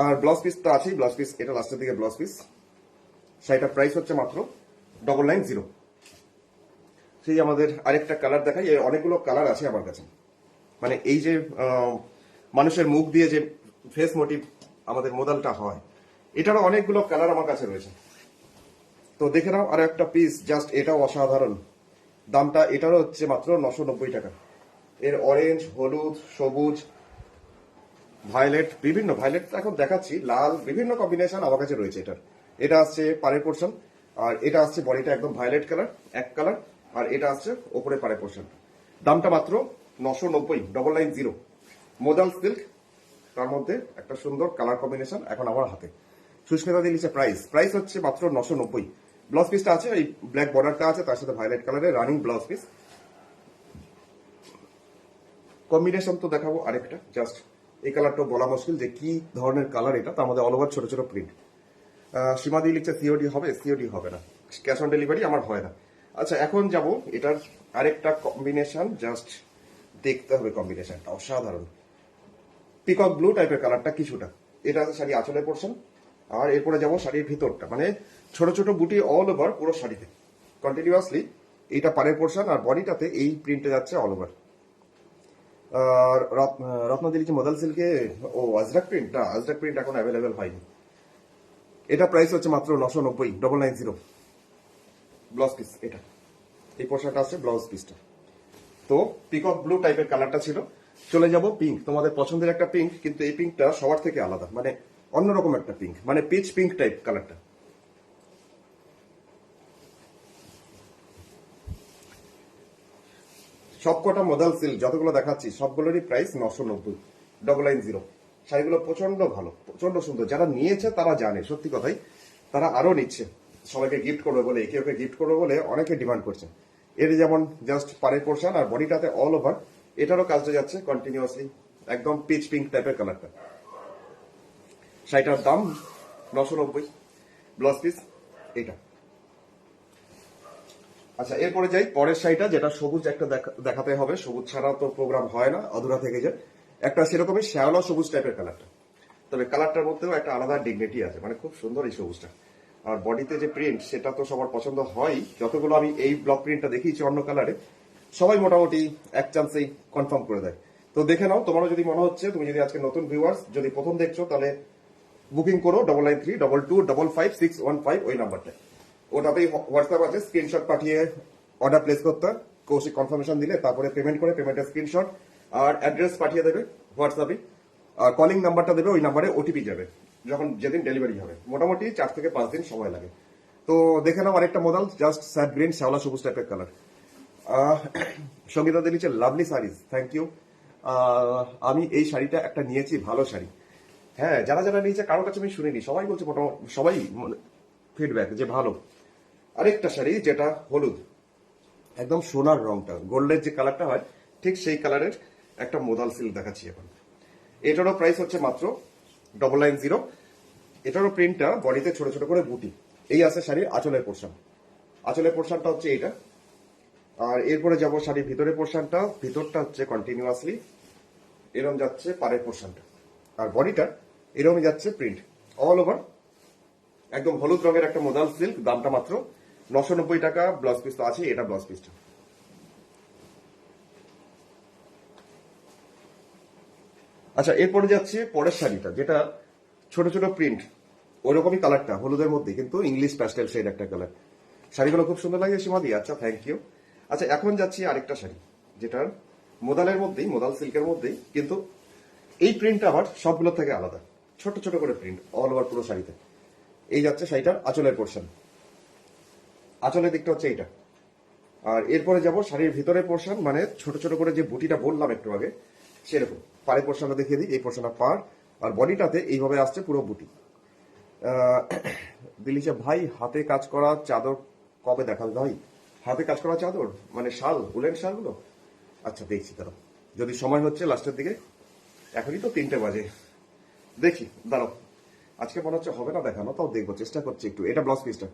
আর ব্লাউজ পিস তো আছেই, ব্লাউজ পিস এটা লাস্টের দিকে ব্লাউজ পিস। শাড়িটার প্রাইস হচ্ছে মাত্র 990। সেই আমাদের আরেকটা কালার দেখাই, অনেকগুলো কালার আছে আমার কাছে। মানে এই যে মানুষের মুখ দিয়ে যে ফেস মোটিভ আমাদের মোদালটা হয়, এটারও অনেকগুলো কালার আমার কাছে রয়েছে। তো দেখে নাও আরো একটা পিস, জাস্ট এটাও অসাধারণ। দামটা এটারও হচ্ছে মাত্র 990 টাকা। এর অরেঞ্জ, হলুদ, সবুজ, ভায়োলেট, বিভিন্ন ভায়োলেট এখন দেখাচ্ছি, লাল, বিভিন্ন কম্বিনেশন আমার কাছে রয়েছে এটার। এটা আসছে পাড়ের পোর্শন, আর এটা আসছে বডিটা একদম ভায়োলেট কালার, এক কালার, আর এটা আসছে ওপরে পাড়ের পোর্শন। দামটা মাত্র 990, 990। মোদাল সিল্ক, তার মধ্যে একটা সুন্দর কালার কম্বিনেশন এখন আমার হাতে। সুস্মিতা দিয়ে লিখছে প্রাইস হচ্ছে মাত্র 990। ব্লাউজ পিসটা আছে, এই ব্ল্যাক বর্ডারটা আছে, তার সাথে ভায়োলেট কালারের রানিং ব্লাউজ পিস। কম্বিনেশন তো দেখাবো আরেকটা, জাস্ট এই কালারটা বলা মুশকিল যে কি ধরনের কালার এটা, তার মধ্যে অল ওভার ছোট ছোট প্রিন্ট। সীমাদি লিখছে সিওডি হবে, সিওডি হবে না, ক্যাশ অন ডেলিভারি আমার হয় না। আচ্ছা, এখন যাব এটার আরেকটা কম্বিনেশন, জাস্ট দেখতে হবে, কম্বিনেশনটা অসাধারণ। পিকক ব্লু টাইপের কালারটা কিছুটা, এটা আছে শাড়ি আঁচলের পোর্শন। আর এরপরে যাব শাড়ির ভিতরটা, মানে ছোট ছোট বুটি অল ওভার পুরো শাড়িতে কন্টিনিউয়াসলি। এইটা পাড়ের পোর্শন, আর বডিটাতে এই প্রিন্টে যাচ্ছে অল ওভার। আর রত্নাদি লিখছে মোদাল সিল্কে ও আজরাক প্রিন্ট, না আজরাক প্রিন্ট এখন অ্যাভেলেবেল হয়নি। এটা প্রাইস হচ্ছে মাত্র 990, 990। ব্লাউজ পিস এটা, এই পোর্শনটা আছে ব্লাউজ পিসটা। তো পিকক ব্লু টাইপের কালারটা ছিল। চলে যাব পিঙ্ক, তোমাদের পছন্দের একটা পিঙ্ক, কিন্তু এই পিঙ্কটা সবার থেকে আলাদা, মানে অন্যরকম একটা পিঙ্ক, মানে পিচ পিঙ্ক টাইপ কালারটা। সবকটা মোদাল সিল্ক যতগুলো দেখাচ্ছি সবগুলোরই প্রাইস 990, 990। শাড়িগুলো প্রচন্ড ভালো, প্রচন্ড সুন্দর। যারা নিয়েছে তারা জানে, সত্যি কথাই, তারা আরো নিচ্ছে সবাইকে গিফট করবে বলে, একে ওকে গিফট করবে বলে অনেকে ডিমান্ড করছে। এর যেমন জাস্ট পাড়ের পোর্শন আর বডিটাতে অল ওভার, এটারও কাজটা যাচ্ছে কন্টিনিউয়াসলি, একদম পিচ পিঙ্ক টাইপের কালারটা। শাড়িটার দাম 990, ব্লাউজ পিস এটা। আচ্ছা, এরপরে যাই পরের শাড়িটা, যেটা সবুজ একটা দেখাতে হবে, সবুজ ছাড়া তো প্রোগ্রাম হয় না, অধুরা থেকে যায়। একটা সেরকমই শ্যাওলা সবুজ টাইপের কালারটা, তবে কালারটার মধ্যেও একটা আলাদা ডিগনিটি আছে, মানে খুব সুন্দর এই সবুজটা। আর বডিতে যে প্রিন্ট সেটা তো সবার পছন্দ হয়। যতগুলো আমি এই ব্লক প্রিন্টটা দেখিয়েছি অন্য কালারে, সবাই মোটামুটি এক চান্সেই কনফার্ম করে দেয়। তো দেখে নাও, তোমারও যদি মনে হচ্ছে, তুমি যদি আজকে নতুন ভিউয়ার্স যদি প্রথম দেখছো, তাহলে বুকিং করো 9932255615 ওই নাম্বারটা। ওটাতেই হোয়াটসঅ্যাপ আছে, স্ক্রিনশট পাঠিয়ে অর্ডার প্লেস করতে, কৌশিক কনফার্মেশন দিলে তারপরে পেমেন্ট করে পেমেন্টের স্ক্রিনশট আর অ্যাড্রেস পাঠিয়ে দেবে হোয়াটসঅ্যাপে। আর কলিং নাম্বারটা দেবে, ওই নাম্বারে ওটিপি যাবে যখন যেদিন ডেলিভারি হবে। মোটামুটি 4 থেকে 5 দিন সময় লাগে। তো দেখে নাও আরেকটা মডেল, জাস্ট স্যাট গ্রিন শ্যাওলা সবুজ টাইপের কালার। সঙ্গীতা দিচ্ছে লাভলি শাড়িজ, থ্যাংক ইউ। আমি এই শাড়িটা একটা নিয়েছি, ভালো শাড়ি। হ্যাঁ, যারা যারা নিয়েছে কারোর কাছে আমি শুনিনি, সবাই বলছে মোটামুটি, সবাই ফিডব্যাক যে ভালো। আরেকটা শাড়ি যেটা হলুদ, একদম সোনার রংটা, গোল্ডের যে কালারটা হয় ঠিক সেই কালারের একটা মোদাল সিল্ক দেখাচ্ছি এখন। এটারও প্রাইস হচ্ছে মাত্র 990। এটারও প্রিন্টটা বডিতে ছোট ছোট করে বুটি। এই আছে শাড়ির আঁচলের পোর্শন। আঁচলের পোর্শনটা হচ্ছে এইটা। আর এরপরে যাবো শাড়ির ভিতরের পোর্শনটা। ভিতরটা হচ্ছে কন্টিনিউয়াসলি এরকম যাচ্ছে পাড়ের পোর্শনটা, আর বডিটা এরকমই যাচ্ছে প্রিন্ট অল ওভার। একদম হলুদ রঙের একটা মোদাল সিল্ক, দামটা মাত্র 990 টাকা। ব্লাউজ পিস তো আছে, এটা ব্লাউজ পিসটা। আচ্ছা, এরপরে যাচ্ছে পরের শাড়িটা, যেটা ছোট ছোট প্রিন্ট, ওইরকমই কালারটা হলুদের মধ্যে, কিন্তু ইংলিশ প্যাস্টেল শেড একটা কালার। শাড়িগুলো খুব সুন্দর লাগে সীমাদি, আচ্ছা থ্যাংক ইউ। আচ্ছা, এখন যাচ্ছি আরেকটা শাড়ি, যেটার মোদালের মধ্যেই, মোদাল সিল্কের মধ্যেই, কিন্তু এই প্রিন্টটা আবার সবগুলোর থেকে আলাদা। ছোট ছোট করে প্রিন্ট অল ওভার পুরো শাড়িতে। এই যাচ্ছে শাড়িটার আঁচলের পোর্শন। আঁচলের দিকটা হচ্ছে এইটা। আর এরপরে যাব শাড়ির ভিতরের পোর্শন, মানে ছোট ছোট করে যে বুটিটা বললাম একটু আগে, সেরকম। পাড়ের পোর্শনটা দেখিয়ে দিই, এই পোর্শনটা পাড়, আর বডিটাতে এইভাবে আসছে পুরো বুটি। দিলিশা ভাই, হাতে কাজ করা চাদর কবে দেখাল ভাই? হাতে কাজ করা চাদর মানে শাল, উলেন শালগুলো? আচ্ছা দেখছি, দাঁড়াও, যদি সময় হচ্ছে লাস্টের দিকে। এখনই তো 3টে বাজে, দেখি দাঁড়াও। আজকে মনে হচ্ছে হবে না দেখানো, তাও দেখবো, চেষ্টা করছি একটু। এটা ব্লাউজ পিসটা,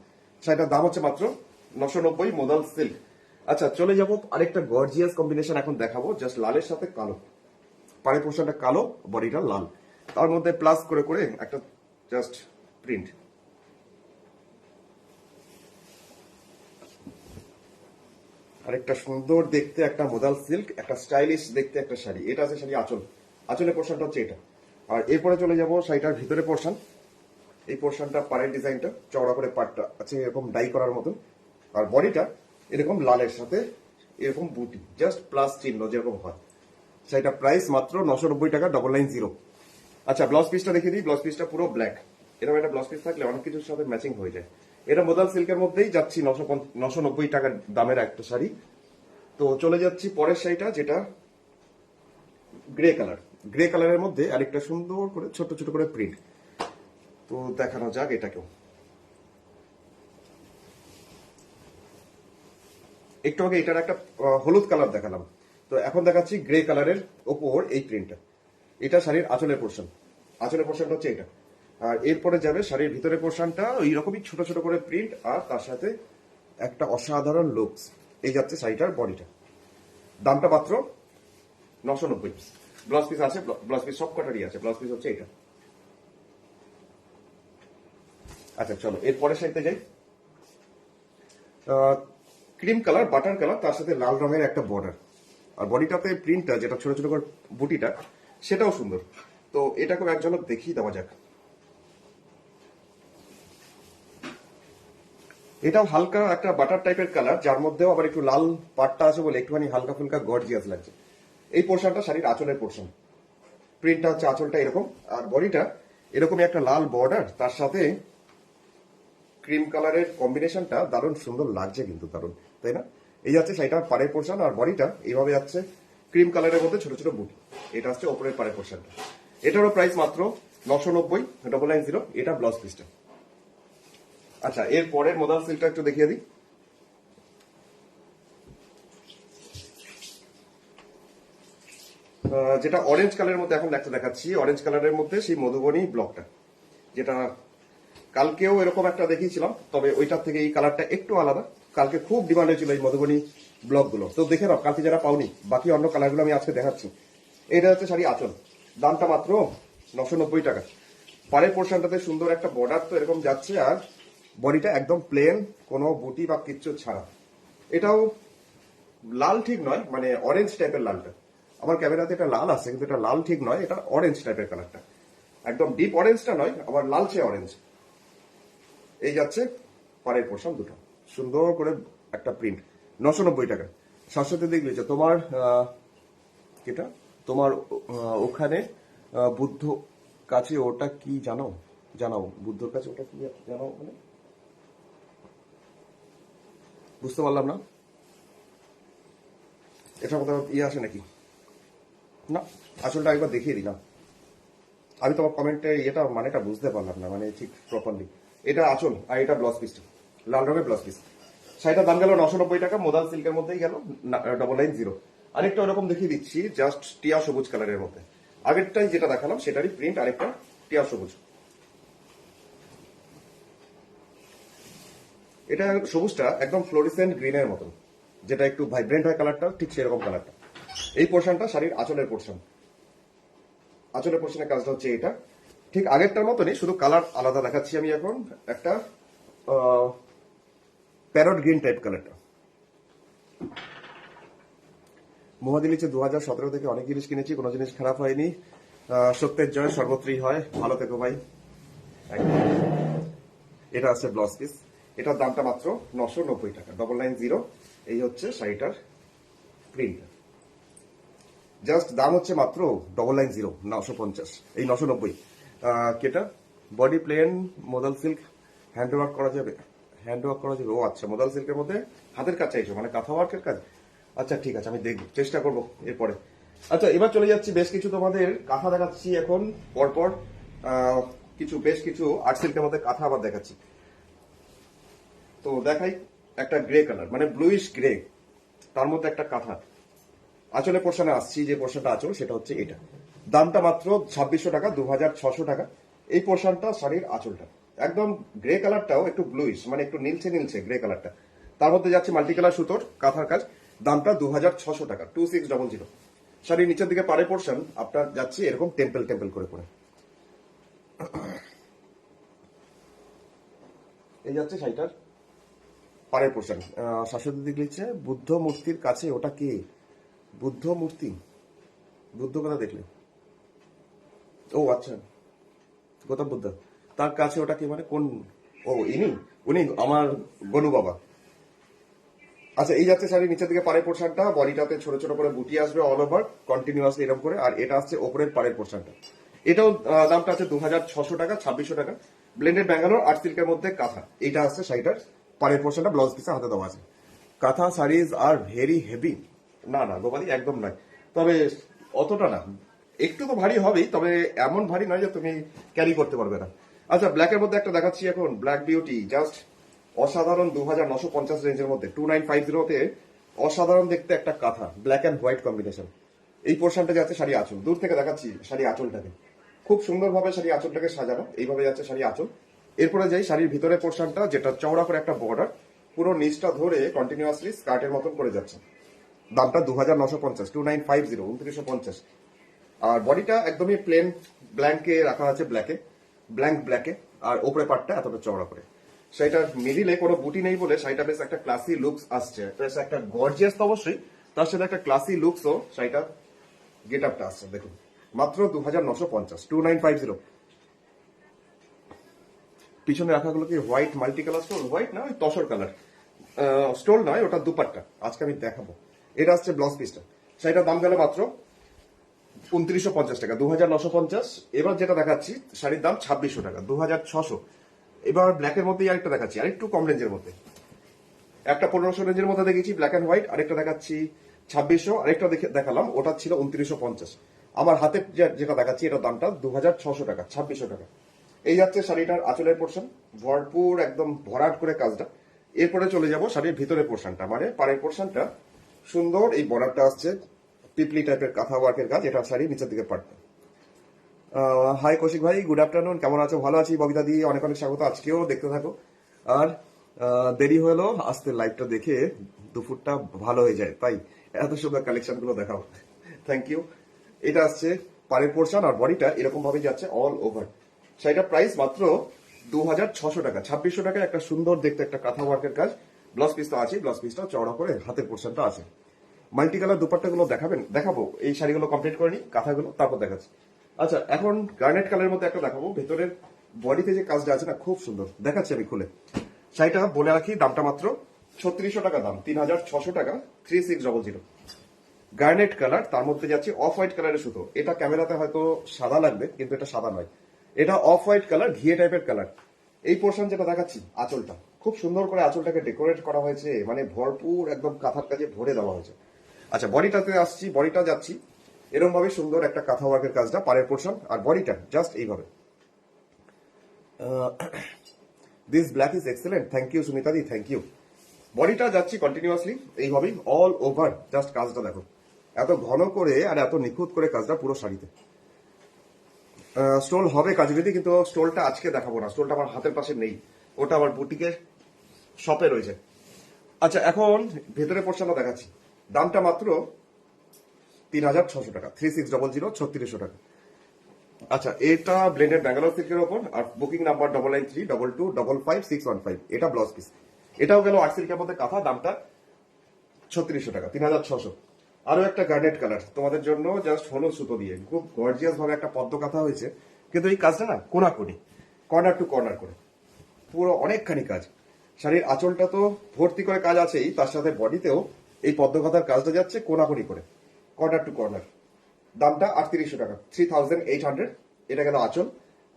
সেটার দাম হচ্ছে মাত্র 990, মোদাল সিল্ক। আচ্ছা, চলে যাবো আরেকটা গর্জিয়াস কম্বিনেশন এখন দেখাবো, জাস্ট লালের সাথে কালো। পাড়ের পোর্শনটা কালো, বডিটা লাল, তার মধ্যে প্লাস করে করে একটা জাস্ট প্রিন্ট। আরেকটা সুন্দর দেখতে একটা মোদাল সিল্ক, একটা স্টাইলিশ দেখতে একটা শাড়ি। এটা আছে শাড়ি আঁচল, আঁচলের পোর্শনটা হচ্ছে এটা। আর এরপরে চলে যাবো শাড়িটার ভিতরে পোর্শন। এই পোর্শনটা পাড়ের ডিজাইনটা চওড়া করে পাটটা আছে এরকম ডাই করার মতন, আর বডিটা এরকম লালের সাথে এরকম বুটি, জাস্ট প্লাস চিহ্ন যেরকম হয়। সেটা প্রাইস মাত্র 990 টাকা, 990। আচ্ছা, ব্লাউজ পিসটা দেখিয়ে দিই। ব্লাউজ পিসটা পুরো ব্ল্যাক। এরকম একটা ব্লাউজ পিস থাকলে অনেক কিছুর সাথে ম্যাচিং হয়ে যায়। এটা মোদাল সিল্কের মধ্যেই যাচ্ছি 990 টাকার দামের একটা শাড়ি। তো চলে যাচ্ছি পরের শাড়িটা, যেটা গ্রে কালার। গ্রে কালারের মধ্যে আরেকটা সুন্দর করে ছোট ছোট করে প্রিন্ট। তো দেখানো যাক এটাকেও। একটু আগে এটার একটা হলুদ কালার দেখালাম, তো এখন দেখাচ্ছি গ্রে কালারের ওপর এই প্রিন্টটা। এটা শাড়ির আঁচলের পোর্শন। আঁচলের পোর্শনটা হচ্ছে এটা। আর এরপরে যাবে শাড়ির ভিতরের পোর্শনটা, ওই রকমই ছোট ছোট করে প্রিন্ট, আর তার সাথে একটা অসাধারণ লুকস। এই যাচ্ছে শাড়িটার বডিটা, দামটা মাত্র 990। ব্লাউজ পিস আছে, ব্লাউজ পিস সব কটারই আছে। ব্লাউজ পিস হচ্ছে এটা। আচ্ছা চলো এরপরের শাড়িতে যাই। ক্রিম কালার, বাটার কালার, তার সাথে লাল রঙের একটা বর্ডার, আর বডিটাতে প্রিন্টটা যেটা ছোট ছোট করে বুটিটা, সেটাও সুন্দর। তো এটাকেও এক ঝলক দেখিয়ে দেওয়া যাক। এটাও হালকা একটা বাটার টাইপের কালার, যার মধ্যেও আবার একটু লাল পাটটা আছে বলে একটুখানি হালকা ফুলকা গর্জিয়াস লাগছে। এই পোর্শনটা শাড়ির আঁচলের পোর্শন। প্রিন্টটা হচ্ছে আঁচলটা এরকম, আর বডিটা এরকমই একটা লাল বর্ডার, তার সাথে ক্রিম কালারের কম্বিনেশনটা দারুণ সুন্দর লাগছে, কিন্তু দারুণ, তাই না? এই যাচ্ছে শাড়িটার পাড়ের পোর্শন, আর বডিটা এইভাবে যাচ্ছে ক্রিম কালারের মধ্যে ছোট ছোট বুটি। এটা হচ্ছে ওপরের পাড়ের পোর্শনটা। এটারও প্রাইস মাত্র 990, 990। এটা ব্লাউজ পিসটা। আচ্ছা, এর পরের মোদাল সিল্কটা একটু দেখিয়ে দিই। যেটা অরেঞ্জ কালারের মধ্যে এখন একটা দেখাচ্ছি, অরেঞ্জ কালারের মধ্যে সেই মধুবনী ব্লকটা, যেটা কালকেও এরকম একটা দেখিয়েছিলাম, তবে ওইটার থেকে এই কালারটা একটু আলাদা। কালকে খুব ডিমান্ডে ছিল এই মধুবনী ব্লক গুলো, তো দেখে নাও কালকে যারা পাওনি। বাকি অন্য কালারগুলো আমি আজকে দেখাচ্ছি। এটা হচ্ছে শাড়ি আঁচল, দামটা মাত্র 990 টাকা। পাড়ের পোর্শনটাতে সুন্দর একটা বর্ডার তো এরকম যাচ্ছে, আর বডিটা একদম প্লেন, কোনো বুটি বা কিচ্ছু ছাড়া। এটাও লাল ঠিক নয়, মানে অরেঞ্জ টাইপের লালটা। আমার ক্যামেরাতে এটা লাল আছে, কিন্তু এটা লাল ঠিক নয়, এটা অরেঞ্জ টাইপের কালারটা। একদম ডিপ অরেঞ্জটা নয়, আবার লালচে অরেঞ্জ। এই যাচ্ছে পাড়ের পোর্শন দুটো, সুন্দর করে একটা প্রিন্ট, 990 টাকা। 700 দেখলি যে তোমার এটা তোমার ওখানে বুদ্ধ কাছে ওটা কি জানো? জানাও, বুদ্ধর কাছে ওটা কি জানাও, মানে বুঝতে পারলাম না। এটার মধ্যে ইয়ে আসে নাকি? না, আসলটা একবার দেখিয়ে দিলাম। আমি তোমার কমেন্টে এটা মানেটা বুঝতে পারলাম না, মানে ঠিক প্রপারলি। এটা আঁচল আর এটা ব্লাউজ পিসটা, লাল রঙের ব্লাউজ পিস। শাড়িটার দাম গেল 990 টাকা, মোদাল সিল্কের মধ্যেই গেল, 990। আরেকটা ওরকম দেখিয়ে দিচ্ছি, জাস্ট টিয়া সবুজ কালারের মধ্যে। আগেরটাই যেটা দেখালাম সেটারই প্রিন্ট, আরেকটা টিয়া সবুজ। এটা সবুজটা একদম ফ্লোরিসেন্ট গ্রিনের মতন, যেটা একটু ভাইব্রেন্ট হয় কালারটা, ঠিক সেরকম কালারটা। এই পোর্শনটা শাড়ির আঁচলের পোর্শন। আঁচলের পোর্শনের কাজটা হচ্ছে এটা, ঠিক আগেরটার মতনই, শুধু কালার আলাদা দেখাচ্ছি আমি এখন। একটা প্যারট গ্রিন টাইপ কালারটা। মহাদিলিচে 2017 থেকে অনেক জিনিস কিনেছি, কোনো জিনিস খারাপ হয়নি। সত্যের জয় সর্বত্রই হয়। ভালো থেকো ভাই। এটা আছে ব্লাউজ পিস, এটার দামটা মাত্র 990 টাকা, 990। এই হচ্ছে শাড়িটার প্রিন্ট। জাস্ট দাম হচ্ছে মাত্র 990, 950, এই 990। কেটা body plain, modal silk, hand work করা যাবে, হ্যান্ড ওয়ার্ক করা যাবে। ও আচ্ছা, মোদাল সিল্কের মধ্যে হাতের কাজ চাইছো, মানে কাঁথা ওয়ার্কের কাজ। আচ্ছা ঠিক আছে, আমি দেখবো, চেষ্টা করবো এরপরে। আচ্ছা, এবার চলে যাচ্ছি বেশ কিছু তোমাদের কাঁথা দেখাচ্ছি এখন পরপর। বেশ কিছু আর্ট সিল্কের মধ্যে কাঁথা আবার দেখাচ্ছি। তো দেখাই, একটা গ্রে কালার, মানে ব্লুইশ গ্রে, তার মধ্যে একটা কাঁথা। আঁচলের পোর্শনে আসছি, যে পোর্শনটা আঁচল সেটা হচ্ছে এটা। দামটা মাত্র 2600 টাকা, 2600 টাকা। এই পোর্শনটা শাড়ির আঁচলটা একদম গ্রে কালারটাও একটু ব্লুইশ, মানে একটু নীলছে নীলছে গ্রে কালারটা। তার মধ্যে যাচ্ছে মাল্টি কালার সুতোর কাঁথার কাজ। দামটা 2600 টাকা, 2600। শাড়ির নিচের দিকে পাড়ে পোর্শন আপনার যাচ্ছে এরকম টেম্পল টেম্পল করে করে। এই যাচ্ছে শাড়িটার পাড়ের পোর্শন। শাশুড়ি দিক লিখছে বুদ্ধ মূর্তির কাছে ওটা কে? বুদ্ধ মূর্তি, বুদ্ধ কথা দেখলে? ও আচ্ছা, গৌতম বুদ্ধ, তার কাছে ওটা কি, মানে কোন? ও ইনি, উনি আমার গনু বাবা। আচ্ছা, এই যাচ্ছে শাড়ির নিচের দিকে পাড়ের পোর্শনটা, বডিটাতে ছোট ছোট করে বুটি আসবে অল ওভার কন্টিনিউয়াসলি এরকম করে। আর এটা আসছে ওপরের পাড়ের পোর্শনটা। এটাও দামটা আছে 2600 টাকা, 2600 টাকা। ব্লেন্ডেড ব্যাঙ্গালোর আর্ট সিল্কের মধ্যে কাঁথা। এইটা আসছে শাড়িটার পাড়ের পোর্শনটা, ব্লাউজ পিসে হাতে দেওয়া আছে। কাঁথা শাড়িজ আর ভেরি হেভি। না না গোপালি, একদম নয়, তবে অতটা না, একটু তো ভারী হবেই, তবে এমন ভারী নয় যে তুমি ক্যারি করতে পারবে না। আচ্ছা, ব্ল্যাকের মধ্যে একটা দেখাচ্ছি এখন, ব্ল্যাক বিউটি, জাস্ট অসাধারণ, 2950 রেঞ্জের মধ্যে, 2950-তে অসাধারণ দেখতে একটা কাঁথা, ব্ল্যাক অ্যান্ড হোয়াইট কম্বিনেশন। এই পোর্শনটা যাচ্ছে শাড়ি আঁচল, দূর থেকে দেখাচ্ছি শাড়ি আঁচলটাকে, খুব সুন্দরভাবে শাড়ি আঁচলটাকে সাজানো, এইভাবে যাচ্ছে শাড়ি আঁচল। এরপরে যাই শাড়ির ভিতরে পোর্শনটা, যেটা চওড়া করে একটা বর্ডার, পুরো নিচটা ধরে কন্টিনিউয়াসলি স্কার্টের মতন করে যাচ্ছে। দামটা 2950, 2950, 2950। আর বডিটা একদমই প্লেন ব্ল্যাঙ্কে রাখা আছে, ব্ল্যাঙ্ক ব্ল্যাকে। আর ওপরে পাটটা এতটা চওড়া করে। শাড়িটার মিডিলে কোনো বুটি নেই বলে শাড়িটা বেশ একটা ক্লাসি লুকস আসছে, বেশ একটা গর্জিয়াস তো অবশ্যই, তার সাথে একটা ক্লাসি লুকসও শাড়িটা গেট আপটা আসছে। দেখুন, মাত্র 2950, 2950। পিছনে রাখাগুলো কি white multi colour stone? White না, ওই তসর কালার স্টোন নয়, ওটা দুপাট্টা, আজকে আমি দেখাবো। এটা আসছে ব্লাউজ পিসটা। শাড়িটার দাম গেল মাত্র 2950 টাকা, 2950। এবার যেটা দেখাচ্ছি শাড়ির দাম 2600 টাকা, 2600। এবার ব্ল্যাকের মধ্যেই আরেকটা দেখাচ্ছি, আরেকটু কম রেঞ্জের মধ্যে। একটা 1500 রেঞ্জের মধ্যে দেখেছি ব্ল্যাক অ্যান্ড হোয়াইট, আরেকটা দেখাচ্ছি 2600, আরেকটা দেখালাম ওটা ছিল 2950। আমার হাতে যেটা দেখাচ্ছি এটার দামটা 2600 টাকা, 2600 টাকা। এই যাচ্ছে শাড়িটার আঁচলের পোর্শন, ভরপুর একদম ভরাট করে কাজটা। এরপরে চলে যাব শাড়ির ভিতরের পোর্শনটা, মানে পাড়ের পোর্শনটা। সুন্দর এই বর্ডারটা আসছে, পিপলি টাইপের কাঁথা ওয়ার্কের কাজ, এটা শাড়ির নিচের দিকে পাড়টা। হাই কৌশিক ভাই, গুড আফটারনুন, কেমন আছো? ভালো আছি ববিতা দি, অনেক অনেক স্বাগত, আজকেও দেখতে থাকো। আর দেরি হলো আসতে, লাইভটা দেখে দুপুরটা ভালো হয়ে যায়, তাই এত সুন্দর কালেকশন গুলো দেখাও, থ্যাংক ইউ। এটা আসছে পাড়ের পোর্শন, আর বডিটা এরকম ভাবে যাচ্ছে অল ওভার। শাড়িটার প্রাইস মাত্র 2600 টাকা, 2600 টাকায় একটা সুন্দর দেখতে একটা কাঁথা ওয়ার্কের কাজ। ব্লাউজ পিস তো আছে, ব্লাউজ পিসটা চওড়া করে হাতের পোর্শনটা আছে। মাল্টি কালার দুপাট্টাগুলো দেখাবো এই শাড়িগুলো কমপ্লিট করে নি, কাঁথাগুলো তারপর দেখাচ্ছি। আচ্ছা, এখন গার্নেট কালারের মধ্যে একটা দেখাবো। ভেতরের বডিতে যে কাজটা আছে না, খুব সুন্দর দেখাচ্ছি আমি খুলে। শাড়িটা বলে রাখি, দামটা মাত্র 3600 টাকা দাম, 3600 টাকা, 3600। গার্নেট কালার, তার মধ্যে যাচ্ছে অফ হোয়াইট কালারের সুতো। এটা ক্যামেরাতে হয়তো সাদা লাগবে, কিন্তু এটা সাদা নয়, এটা অফ হোয়াইট কালার, ঘিয়ে টাইপের কালার। এই পোর্শন যেটা দেখাচ্ছি, আঁচলটা খুব সুন্দর করে আঁচলটাকে ডেকোরেট করা হয়েছে, মানে ভরপুর একদম কাঁথার কাজে ভরে দেওয়া হয়েছে। আচ্ছা, বডিটাতে আসছি, বডিটা যাচ্ছি এরকম ভাবে সুন্দর একটা কাঁথা ওয়ার্কের কাজটা, পাড়ের পোর্শন আর বডিটা জাস্ট এইভাবে। This black is excellent, thank you Sumita di, thank you. বডিটা যাচ্ছি কন্টিনিউয়াসলি এইভাবেই অল ওভার, জাস্ট কাজটা দেখো, এত ঘন করে আর এত নিখুঁত করে কাজটা পুরো শাড়িতে। স্টোল হবে কাজুরিদি, কিন্তু স্টোলটা আজকে দেখাবো না, স্টোলটা আমার হাতের পাশে নেই, ওটা আমার বুটিকের শপে রয়েছে। আচ্ছা, এখন ভেতরে পোর্শনটা দেখাচ্ছি, দামটা মাত্র 3600 টাকা, 3600, 3600 টাকা। আচ্ছা, এটা ব্লেন্ডেড ব্যাঙ্গালোর সিল্কের ওপর, আর বুকিং নাম্বার 9932225615, এটা ব্লাউজ পিস। এটাও গেল আর্ট সিল্কের মধ্যে কাঁথা, দামটা 3600 টাকা, 3600। আরো একটা গার্নেট কালার তোমাদের জন্য, জাস্ট হলুদ সুতো দিয়ে খুব গর্জিয়াস ভাবে একটা পদ্ম কাঁথা হয়েছে, কিন্তু এই কাজটা না কোনাকুনি, কর্নার টু কর্নার করে পুরো অনেকখানি কাজ। শাড়ির আঁচলটা তো ভর্তি করে কাজ আছেই, তার সাথে বডিতেও এই পদ্ম কাঁথার কাজটা যাচ্ছে কোনাকুনি করে, কর্নার টু কর্নার। দামটা 3800 টাকা, 3800। এটা গেল আঁচল।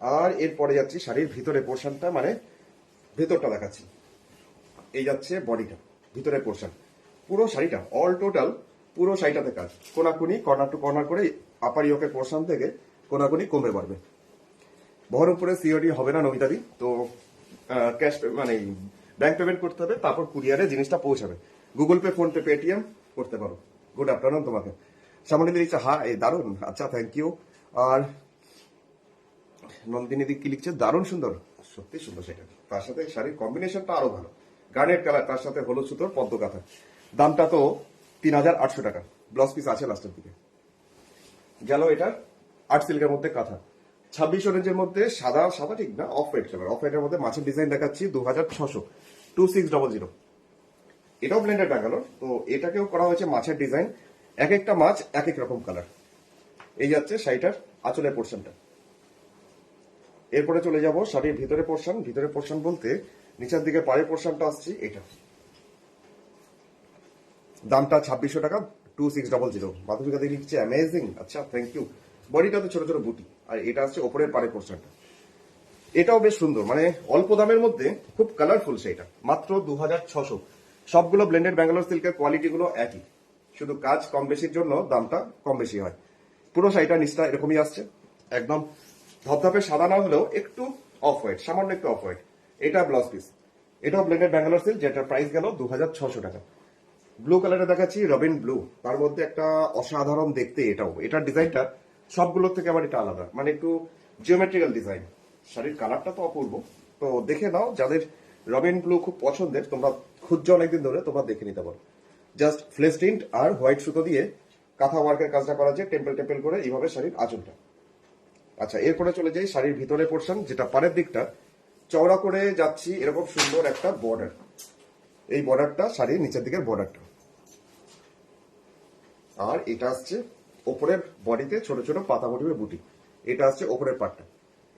আর এরপরে যাচ্ছি শাড়ির ভিতরে পোর্শনটা, মানে ভেতরটা দেখাচ্ছি। এই যাচ্ছে বডিটা, ভিতরের পোর্শন, পুরো শাড়িটা অল টোটাল পুরো শাড়িটাতে কাজ, কোনাকুনি কর্নার টু কর্নার করে আপার ইয়োকের পোর্শন থেকে কোনাকুনি কমে বাড়বে। বহরমপুরে সিওডি হবে না নমিতাদি, তো ক্যাশ মানে ব্যাংক পেমেন্ট করতে হবে, তারপর কুরিয়ারে জিনিসটা পৌঁছাবে। Google pay, phone pay, Paytm করতে পারো। গুড আফটারনুন তোমাকে। সামনে দিচ্ছে হ্যাঁ, এই দারুন, আচ্ছা থ্যাংক ইউ। আর নন্দিনী দি কি লিখছে, দারুণ সুন্দর, সত্যি সুন্দর সেটা, তার সাথে শাড়ির কম্বিনেশনটা আরো ভালো, গার্নেট কালার তার সাথে হলুদ সুতোর পদ্ম কাঁথা। দামটা তো 3800 টাকা, ব্লাউজ পিস আছে লাস্টের দিকে। গেল এটা আর্ট সিল্কের মধ্যে কাঁথা, 26 অরেঞ্জের মধ্যে সাদা, সাদা ঠিক না, অফ হোয়াইট কালার, অফ হোয়াইটের মধ্যে মাছের ডিজাইন দেখাচ্ছি, 2600, 2600। এটাও ব্লেন্ডেড ব্যাঙ্গালোর, তো এটাকেও করা হয়েছে মাছের ডিজাইন, এক একটা মাছ এক এক রকম কালার। এই যাচ্ছে শাড়িটার আঁচলের পোর্শনটা। এরপরে চলে যাব শাড়ির ভিতরে পোর্শন। ভিতরে পোর্শন বলতে নিচের দিকে পাড়ের পোর্শনটা আসছি, এটা দামটা 2600 টাকা, 2600। মাধুরিকা দিয়ে লিখছে অ্যামেজিং, আচ্ছা থ্যাংক ইউ। বডিটাতে ছোট ছোট বুটি, আর এটা আসছে ওপরের পাড়ের পোর্শনটা। এটাও বেশ সুন্দর, মানে অল্প দামের মধ্যে খুব কালারফুল সেইটা, মাত্র 2600। সবগুলো ব্লেন্ডেড ব্যাঙ্গালোর সিল্কের কোয়ালিটি গুলো একই, শুধু কাজ কম বেশির জন্য দামটা কম বেশি হয়। পুরো শাড়িটা নিচটা এরকমই আসছে, একদম ধপধপে সাদা না হলেও একটু অফ হোয়াইট, সামান্য একটু অফ হোয়াইট। এটা ব্লাউজ পিস, এটাও ব্লেন্ডেড ব্যাঙ্গালোর সিল্ক, যেটার প্রাইস গেল 2600 টাকা। ব্লু কালারে দেখাচ্ছি, রবিন ব্লু, তার মধ্যে একটা অসাধারণ দেখতে এটাও, এটার ডিজাইনটা সবগুলোর থেকে আবার এটা আলাদা, মানে একটু জিওমেট্রিক্যাল ডিজাইন। শাড়ির কালারটা তো অপূর্ব, তো দেখে নাও, যাদের রবিন ব্লু খুব পছন্দের, তোমরা খুঁজছো অনেকদিন ধরে, তোমরা দেখে নিতে পারো। জাস্ট ফ্লেস প্রিন্ট আর হোয়াইট সুতো দিয়ে কাঁথা ওয়ার্কের কাজটা করা যায়, টেম্পল টেম্পল করে এইভাবে শাড়ির আঁচলটা। আচ্ছা, এরপরে চলে যাই শাড়ির ভিতরে পোর্শন, যেটা পাড়ের দিকটা চওড়া করে যাচ্ছি, এরকম সুন্দর একটা বর্ডার। এই বর্ডারটা শাড়ির নিচের দিকের বর্ডারটা, আর এটা আসছে ওপরের বডিতে ছোট ছোট পাতা মোটিভের বুটি। এটা আসছে ওপরের পাটটা,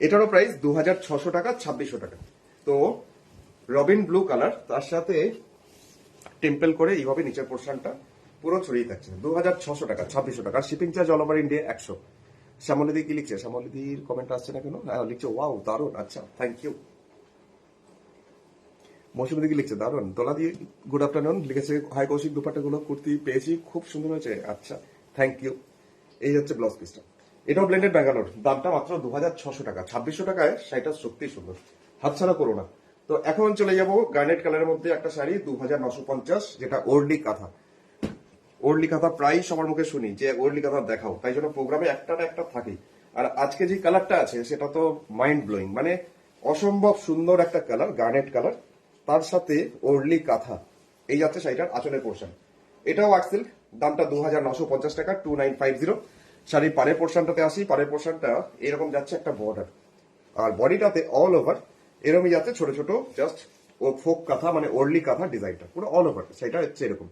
এটারও প্রাইস 2600 টাকা, 2600 টাকা। তো রবিন ব্লু কালার, তার সাথে টেম্পল করে এইভাবে নিচের পোর্শনটা পুরো ছড়িয়ে থাকছে, 2600 টাকা, 2600 টাকা। Shipping charge all over India 100। শ্যামলিদি কি লিখছে, শ্যামলিদির কমেন্ট আসছে না কেন? হ্যাঁ লিখছে, ওয়াও দারুন, আচ্ছা থ্যাংক ইউ। মৌসুমী কি লিখছে, দারুন। দোলা দিয়ে গুড আফটারনুন লিখেছে, হাই কৌশিক, দুপাট্টা গুলো কুর্তি পেয়েছি, খুব সুন্দর হয়েছে, আচ্ছা থ্যাংক ইউ। এই হচ্ছে ব্লাউজ পিসটা, এটাও ব্লেন্ডেড ব্যাঙ্গালোর, দামটা মাত্র 2600 টাকা, 2600 টাকায় শাড়িটা সত্যি সুন্দর, হাতছাড়া করো না। তো এখন চলে যাব গার্নেট কালারের মধ্যে একটা শাড়ি, 2950, যেটা ওর্লি কাঁথা। ওর্লি কাঁথা প্রায় সবার মুখে শুনি যে ওর্লি কাঁথা দেখাও, তাই জন্য প্রোগ্রামে একটা না একটা থাকেই। আর আজকে যে কালারটা আছে সেটা তো মাইন্ড ব্লোয়িং, মানে অসম্ভব সুন্দর একটা কালার, গার্নেট কালার, তার সাথে ওর্লি কাঁথা। এই যাচ্ছে শাড়িটার আঁচলের পোর্শন, এটাও আর্ট সিল্ক, দামটা 2950 টাকা, 2950। শাড়ির পাড়ের পোর্শনটাতে আসি, পাড়ের পোর্শনটা এরকম যাচ্ছে একটা বর্ডার, আর বডিটাতে অল ওভার এরকমই যাচ্ছে ছোট ছোট জাস্ট ও ফোক কাঁথা মানে ওর্লি কাঁথা ডিজাইনটা পুরো অল ওভার, সেটা হচ্ছে এরকম।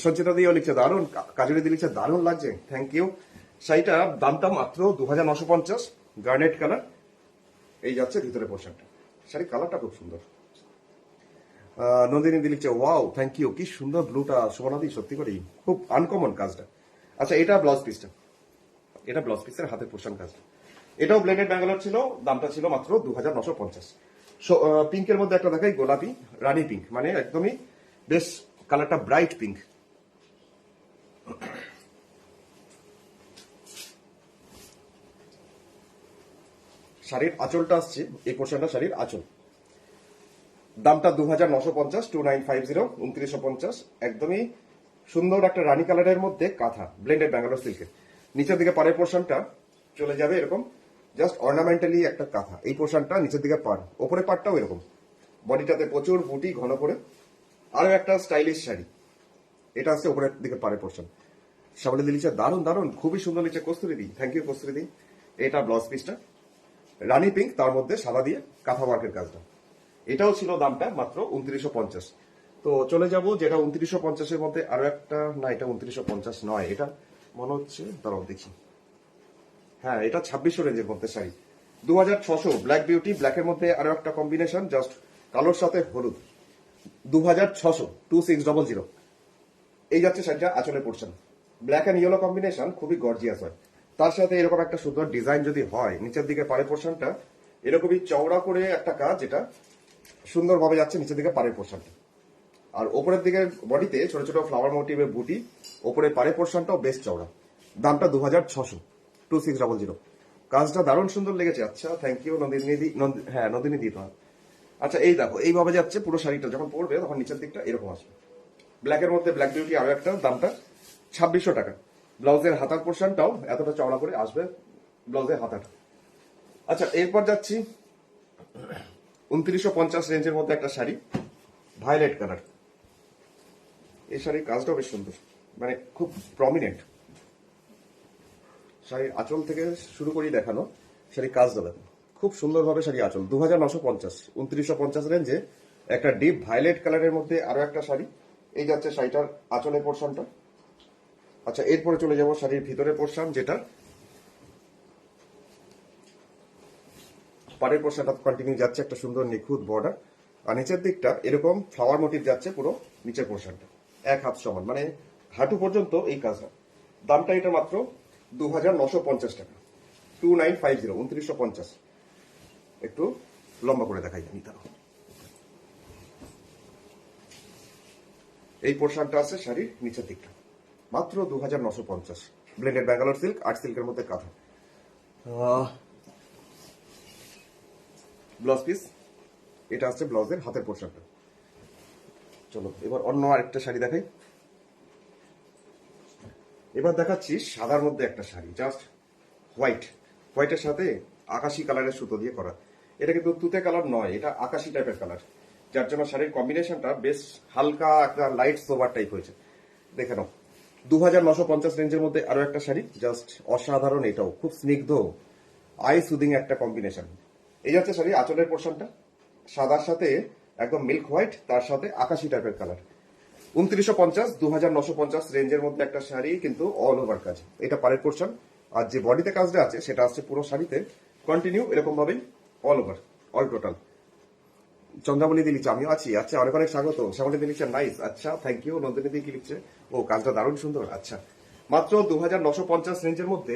সঞ্চিতা দিয়েও লিখছে দারুণ, কাজুরি দিয়ে লিখছে দারুণ লাগছে, থ্যাংক ইউ। শাড়িটা দামটা মাত্র 2950, গার্নেট কালার। এই যাচ্ছে ভিতরে পোর্শনটা, শাড়ি কালারটা খুব সুন্দর। নন্দিনী দি লিখছে ওয়াও থ্যাংক ইউ, কি সুন্দর ব্লুটা শোভনাদি, সত্যি করেই খুব আনকমন কাজটা। আচ্ছা এটা ব্লাউজ পিসটা, এটা ব্লাউজ পিসের হাতের পোর্শন কাজটা, এটাও ব্লেন্ডেড ব্যাঙ্গালোর ছিল, দামটা ছিল মাত্র 2950। পিঙ্কের মধ্যে একটা দেখাই, গোলাপি রানী পিঙ্ক, মানে একদমই বেশ কালারটা ব্রাইট পিঙ্ক। শাড়ির আঁচলটা আসছে, এই পোর্শনটা শাড়ির আঁচল, দামটা 2950, 2950, 2950। একদমই সুন্দর একটা রানী কালারের মধ্যে কাঁথা, ব্লেন্ডেড ব্যাঙ্গালোর সিল্কের। নিচের দিকে পাড়ের পোর্শনটা চলে যাবে এরকম জাস্ট অর্নামেন্টালি একটা কাঁথা, এই পোর্শনটা নিচের দিকে পাড়, ওপরে পাড়টাও এরকম, বডিটাতে প্রচুর বুটি ঘন করে। আরো একটা স্টাইলিশ শাড়ি, এটা হচ্ছে ওপরের দিকে পাড়ের পোর্শন। সাবলে দিলিছে দারুণ দারুণ, খুবই সুন্দর লিখছে কস্তুরি দি, থ্যাংক ইউ কস্তুরি দি। এটা ব্লাউজ পিসটা রানী পিঙ্ক, তার মধ্যে সাদা দিয়ে কাঁথা ওয়ার্কের কাজটা, এটাও ছিল দামটা মাত্র 2950। তো চলে যাব যেটা 2950-এর মধ্যে আরো একটা, না এটা 2950 নয়, এটা মনে হচ্ছে, দাঁড়াও দেখি, হ্যাঁ এটা 2600 রেঞ্জের মধ্যে শাড়ি, 2600। ব্ল্যাক বিউটি, ব্ল্যাকের মধ্যে আরো একটা কম্বিনেশন জাস্ট কালোর সাথে হলুদ, 2600, 2600। এই যাচ্ছে শাড়িটা আঁচলে পড়ছেন, ব্ল্যাক এন্ড ইয়েলো কম্বিনেশন খুবই গর্জিয়াস হয়, তার সাথে এরকম একটা সুন্দর ডিজাইন যদি হয়, নিচের দিকে পাড়ের পোর্শনটা এরকমই চওড়া করে একটা কাজ, যেটা সুন্দরভাবে যাচ্ছে নিচের দিকে পাড়ের পোর্শনটা, আর ওপরের দিকে বডিতে ছোট ছোট ফ্লাওয়ার মোটিভের বুটি, ওপরে পাড়ের পোর্শনটাও বেশ চওড়া, দামটা 2600, 2600। কাজটা দারুণ সুন্দর লেগেছে, আচ্ছা থ্যাংক ইউ নন্দিনী দি, হ্যাঁ নন্দিনী দি তোমার। আচ্ছা এই দেখো এইভাবে যাচ্ছে পুরো শাড়িটা, যখন পরবে তখন নিচের দিকটা এরকম আসবে। ব্ল্যাকের মধ্যে ব্ল্যাক বিউটি আরো একটা, দামটা 2600 টাকা। ব্লাউজের হাতার পোর্শনটাও এতটা চওড়া করে আসবে ব্লাউজের হাতাটা। আচ্ছা এরপর যাচ্ছি 2950 রেঞ্জের মধ্যে একটা শাড়ি, ভায়োলেট কালার। এই শাড়ির কাজটাও বেশ সুন্দর, মানে খুব প্রমিনেন্ট। শাড়ির আঁচল থেকে শুরু করি দেখানো, শাড়ির কাজ দেবে খুব সুন্দরভাবে। শাড়ি আঁচল 2950, 2950 রেঞ্জে একটা ডিপ ভায়োলেট কালারের মধ্যে আরো একটা শাড়ি। এই যাচ্ছে শাড়িটার আঁচলের পোর্শনটা। আচ্ছা এরপরে চলে যাব শাড়ির ভিতরে পোর্শন, যেটা পাড়ের পোর্শনটা কন্টিনিউ যাচ্ছে একটা সুন্দর নিখুঁত বর্ডার, আর নিচের দিকটা এরকম ফ্লাওয়ার মোটিভ যাচ্ছে পুরো নিচের পোর্শনটা, এক হাত সমান, মানে হাঁটু পর্যন্ত এই কাজটা। দামটা এটা মাত্র 2950 টাকা, 2950, 2950। একটু লম্বা করে দেখাই আমি তাও। এই পোর্শনটা আছে শাড়ির নিচের দিকটা, মাত্র 2950, ব্লেন্ডেড ব্যাঙ্গালোর সিল্ক, আর্ট সিল্কের মধ্যে কাঁথা। ব্লাউজ পিস, এটা আছে ব্লাউজের হাতের পোর্শনটা। চলো এবার অন্য আরেকটা শাড়ি দেখাই। এবার দেখাচ্ছি সাদার মধ্যে একটা শাড়ি, জাস্ট হোয়াইটের সাথে আকাশি কালারের সুতো দিয়ে করা। এটা কিন্তু তুতে কালার নয়, এটা আকাশি টাইপের কালার, যার জন্য শাড়ির কম্বিনেশনটা বেশ হালকা একটা লাইট সোবার টাইপ হয়েছে। দেখে নাও 2950 রেঞ্জের মধ্যে আরো একটা শাড়ি, জাস্ট অসাধারণ, এটাও খুব স্নিগ্ধ আই সুদিং একটা কম্বিনেশন। এই হচ্ছে শাড়ি আঁচলের পোর্শনটা, সাদার সাথে একদম মিল্ক হোয়াইট, তার সাথে আকাশি টাইপের কালার। 2950, 2950 রেঞ্জের মধ্যে একটা শাড়ি, কিন্তু অল ওভার কাজ। এটা পাড়ের পোর্শন, আর যে বডিতে কাজটা আছে সেটা আছে পুরো শাড়িতে কন্টিনিউ এরকম ভাবেই all over, all total. Chandrabali di লিখছে আমিও আছি, আচ্ছা অনেক অনেক স্বাগত। শ্যামলী দি লিখছে নাইস, আচ্ছা থ্যাংক ইউ। নন্দিনী দি কি লিখছে, ও কাজটা দারুণ সুন্দর, আচ্ছা। মাত্র 2950 রেঞ্জের মধ্যে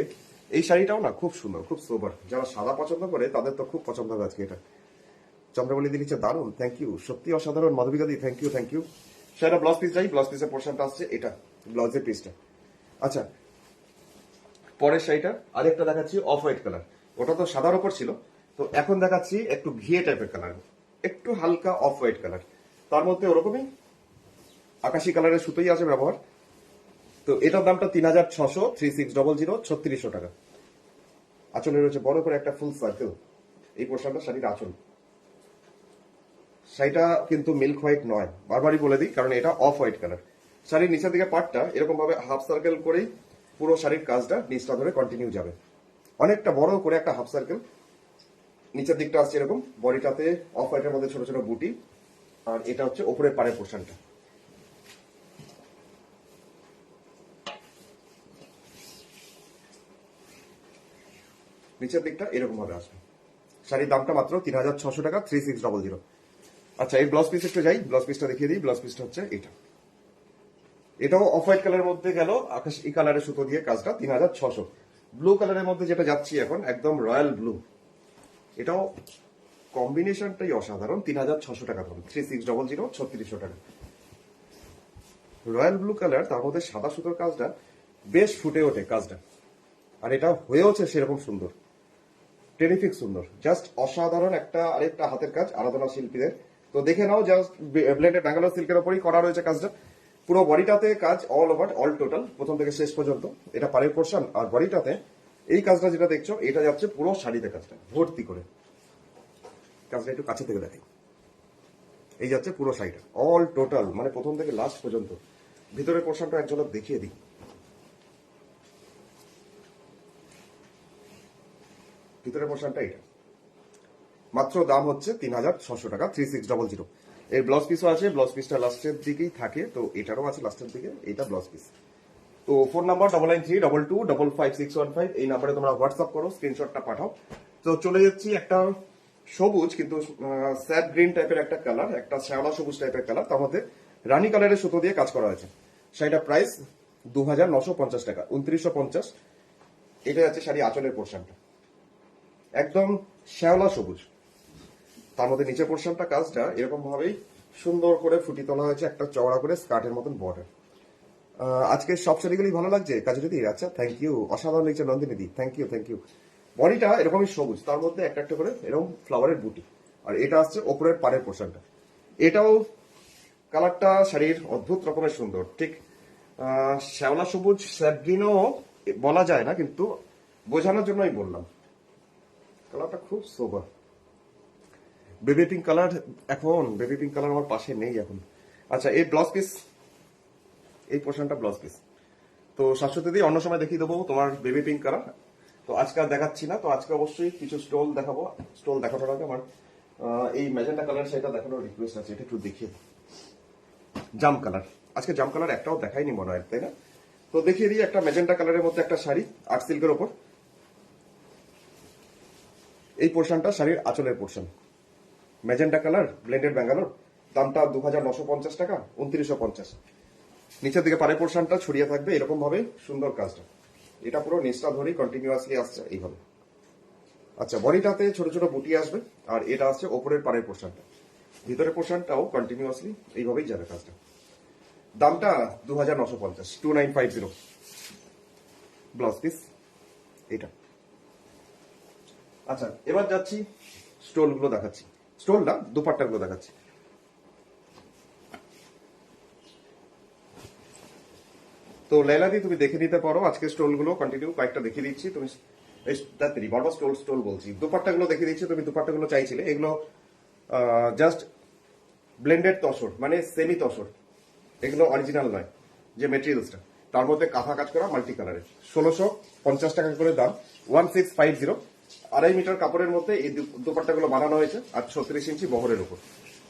এই শাড়িটাও না খুব সুন্দর, খুব সোবার, যারা সাদা পছন্দ করে তাদের তো খুব পছন্দ হবে আজকে এটা। চন্দ্রাবলী দি লিখছে দারুণ, থ্যাংক ইউ, সত্যি অসাধারণ। মাধবিকা দি থ্যাংক ইউ, থ্যাংক ইউ। সেটা ব্লাউজ পিস যাই, ব্লাউজ পিসের পোর্শনটা আসছে এটা, ব্লাউজের পিসটা। আচ্ছা পরের শাড়িটা আরেকটা দেখাচ্ছি অফ হোয়াইট কালার, ওটা তো সাদার ওপর ছিল, তো এখন দেখাচ্ছি একটু ঘিয়ে টাইপের কালার, একটু হালকা অফ হোয়াইট কালার, তার মধ্যে ওরকমই আকাশি কালারের সুতোই আছে ব্যবহার। তো এটার দামটা 3600, 3600, 3600 টাকা। আঁচলে রয়েছে বড় করে একটা ফুল সার্কেল, এই পোর্শনটা শাড়ির আঁচল। শাড়িটা কিন্তু মিল্ক হোয়াইট নয়, বারবারই বলে দিই, কারণ এটা অফ হোয়াইট কালার। শাড়ির নিচের দিকে পার্টটা এরকম ভাবে হাফ সার্কেল করেই পুরো শাড়ির কাজটা নিচটা ধরে কন্টিনিউ যাবে, অনেকটা বড় করে একটা হাফ সার্কেল। নিচের দিকটা আসছে এরকম, বডিটাতে অফ হোয়াইটের মধ্যে ছোট ছোট বুটি, আর এটা হচ্ছে ওপরের পাড়ের পোর্শনটা। নিচের দিকটা এরকম ভাবে আসবে। শাড়ির দামটা মাত্র 3600 টাকা, 3600। আচ্ছা, এই ব্লাউজ পিস একটু যাই, ব্লাউজ পিসটা দেখিয়ে দিই। ব্লাউজ পিসটা হচ্ছে এটা, এটাও অফ হোয়াইট কালারের মধ্যে গেল, আকাশ এই কালারের সুতো দিয়ে কাজটা, 3600। ব্লু কালারের মধ্যে যেটা যাচ্ছি এখন, একদম রয়্যাল ব্লু, এটাও কম্বিনেশনটাই অসাধারণ। 3600 টাকা ধরুন, 3600, 3600 টাকা। রয়্যাল ব্লু কালার, তার মধ্যে সাদা সুতোর কাজটা বেশ ফুটে ওঠে কাজটা, আর এটা হয়েওছে সেরকম সুন্দর, টেরিফিক সুন্দর, জাস্ট অসাধারণ একটা আরেকটা হাতের কাজ আরাধনা শিল্পীদের। তো দেখে নাও, জাস্ট ব্লেন্ডেড ব্যাঙ্গালোর সিল্কের উপরই করা রয়েছে কাজটা। পুরো বডিটাতে কাজ, অল ওভার, অল টোটাল, প্রথম থেকে শেষ পর্যন্ত। এটা পাড়ের পোর্শন, আর বডিটাতে এই কাজটা যেটা দেখছো, এটা যাচ্ছে পুরো শাড়িতে কাজটা ভর্তি করে। কাজটা একটু কাছে থেকে দেখাই, এই যাচ্ছে পুরো শাড়িটা অল টোটাল, মানে প্রথম থেকে লাস্ট পর্যন্ত। ভিতরের পোর্শনটা এক ঝলক দেখিয়ে দিই। ভিতরের পোর্শনটা এটা, মাত্র দাম হচ্ছে 3600 টাকা, 3600। এর ব্লাউজ পিসও আছে, ব্লাউজ পিসটা লাস্টের দিকেই থাকে, তো এটারও আছে লাস্টের দিকে, এটা ব্লাউজ পিস। তো ফোন নাম্বার 9932255615, এই নাম্বারে তোমরা হোয়াটসঅ্যাপ করো, স্ক্রিনশটটা পাঠাও। তো চলে যাচ্ছি একটা সবুজ, কিন্তু স্যাড গ্রিন টাইপের একটা কালার, একটা শ্যাওলা সবুজ টাইপের কালার, তার মধ্যে রানী কালারের সুতো দিয়ে কাজ করা হয়েছে। শাড়িটা প্রাইস 2950 টাকা, 2950। এটা যাচ্ছে শাড়ি আঁচলের পোর্শনটা, একদম শ্যাওলা সবুজ, তার মধ্যে নিচের পোর্শনটা কাজটা এরকম ভাবেই সুন্দর করে ফুটি তোলা হয়েছে, একটা চওড়া করে স্কার্টের মতন বর্ডার। আজকে সব শাড়িগুলি ভালো লাগছে কাজু দিদি, আচ্ছা থ্যাংক ইউ, অসাধারণ লিখছে নন্দিনী দি, থ্যাংক ইউ থ্যাংক ইউ। বডিটা এরকমই সবুজ, তার মধ্যে একটা একটা করে এরকম ফ্লাওয়ারের বুটি, আর এটা আসছে ওপরের পাড়ের পোর্শনটা। এটাও কালারটা শাড়ির অদ্ভুত রকমের সুন্দর, ঠিক শ্যাওলা সবুজ স্যাড গ্রিনও বলা যায় না, কিন্তু বোঝানোর জন্যই বললাম। কালারটা খুব সোবার, বেবি পিঙ্ক কালার। এখন বেবি পিঙ্ক কালার আমার পাশে নেই এখন। আচ্ছা, এই ব্লাউজ পিস, এই পোর্শনটা ব্লাউজ পিস। তো শাশ্বতী দি, অন্য সময় দেখিয়ে দেবো তোমার বেবি পিঙ্ক কালার, তো আজকে আর দেখাচ্ছি না। তো আজকে অবশ্যই কিছু স্টোল দেখাবো। স্টোল দেখানোর আগে আমার এই ম্যাজেন্টা কালার সেটা দেখানোর রিকোয়েস্ট আছে, এটা একটু দেখিয়ে। জাম কালার, আজকে জাম কালার একটাও দেখাইনি মনে হয়, তাই না? তো দেখিয়ে দিই একটা ম্যাজেন্টা কালারের মধ্যে একটা শাড়ি, আর্ট সিল্কের ওপর। এই পোর্শনটা শাড়ির আঁচলের portion, magenta colour, blended Bangalore, দামটা 2950 টাকা, 2950। নিচের দিকে পাড়ের পোর্শনটা ছড়িয়ে থাকবে এরকম ভাবে, সুন্দর কাজটা। এটা পুরো নিচটা ধরেই কন্টিনিউয়াসলি আসছে এইভাবে। আচ্ছা, বডিটাতে ছোট ছোট বুটি আসবে, আর এটা আসছে ওপরের পাড়ের পোর্শনটা, ভিতরের পোর্শনটাও কন্টিনিউয়াসলি এইভাবেই যাবে কাজটা। দামটা 2950, 2950। ব্লাউজ পিস এটা। আচ্ছা, এবার যাচ্ছি স্টোল গুলো দেখাচ্ছি, স্টোল না, দুপাট্টা গুলো দেখাচ্ছি। তো লাইলাদি, তুমি দেখে নিতে পারো আজকে স্টোল গুলো কন্টিনিউ কয়েকটা দেখিয়ে দিচ্ছি। তুমি বারবার স্টোল স্টোল বলছি, দুপাট্টা গুলো দেখিয়ে দিচ্ছি। তুমি দুপাট্টা গুলো চাইছিলে, এগুলো জাস্ট ব্লেন্ডেড তসর, মানে সেমি তসর, এগুলো অরিজিনাল নয় যে মেটেরিয়ালসটা, তার মধ্যে কাঁথা কাজ করা মাল্টি কালারের। 1650 টাকা করে দাম, 1650। 2.5 মিটার কাপড়ের মধ্যে এই দুপাট্টা গুলো বানানো হয়েছে, আর 36 ইঞ্চি বহরের উপর।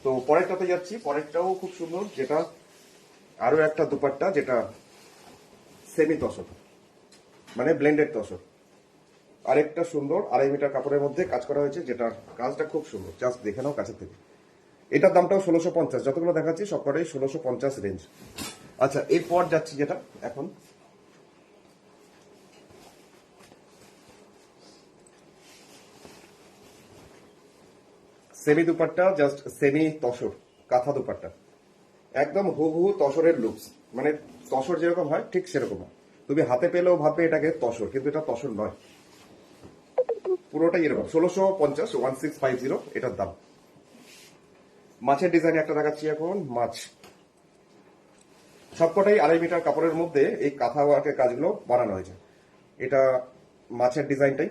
তো পরেরটাতে যাচ্ছি, পরেরটাও খুব সুন্দর, যেটা আরো একটা দুপাট্টা, যেটা সেমি তসর, মানে ব্লেন্ডেড তসর। আরেকটা সুন্দর 2.5 মিটার কাপড়ের মধ্যে কাজ করা হয়েছে, যেটার কাজটা খুব সুন্দর, জাস্ট দেখে নাও কাছের থেকে। এটার দামটাও 1650, যতগুলো দেখাচ্ছি সবকটাই 1650 রেঞ্জ। আচ্ছা, এরপর যাচ্ছি যেটা এখন, semi dupatta, just semi tussar কাঁথা দুপাট্টা, একদম হুবহু তসরের লুকস, মানে তসর যেরকম হয় ঠিক সেরকম হয়। তুমি হাতে পেলেও ভাববে এটাকে তসর, কিন্তু এটা তসর নয়, পুরোটাই এরকম। 1650, 1650 এটার দাম। মাছের ডিজাইন একটা দেখাচ্ছি এখন, মাছ। সবকটাই 2.5 মিটার কাপড়ের মধ্যে এই কাঁথা ওয়ার্কের কাজগুলো বানানো হয়েছে। এটা মাছের ডিজাইনটাই,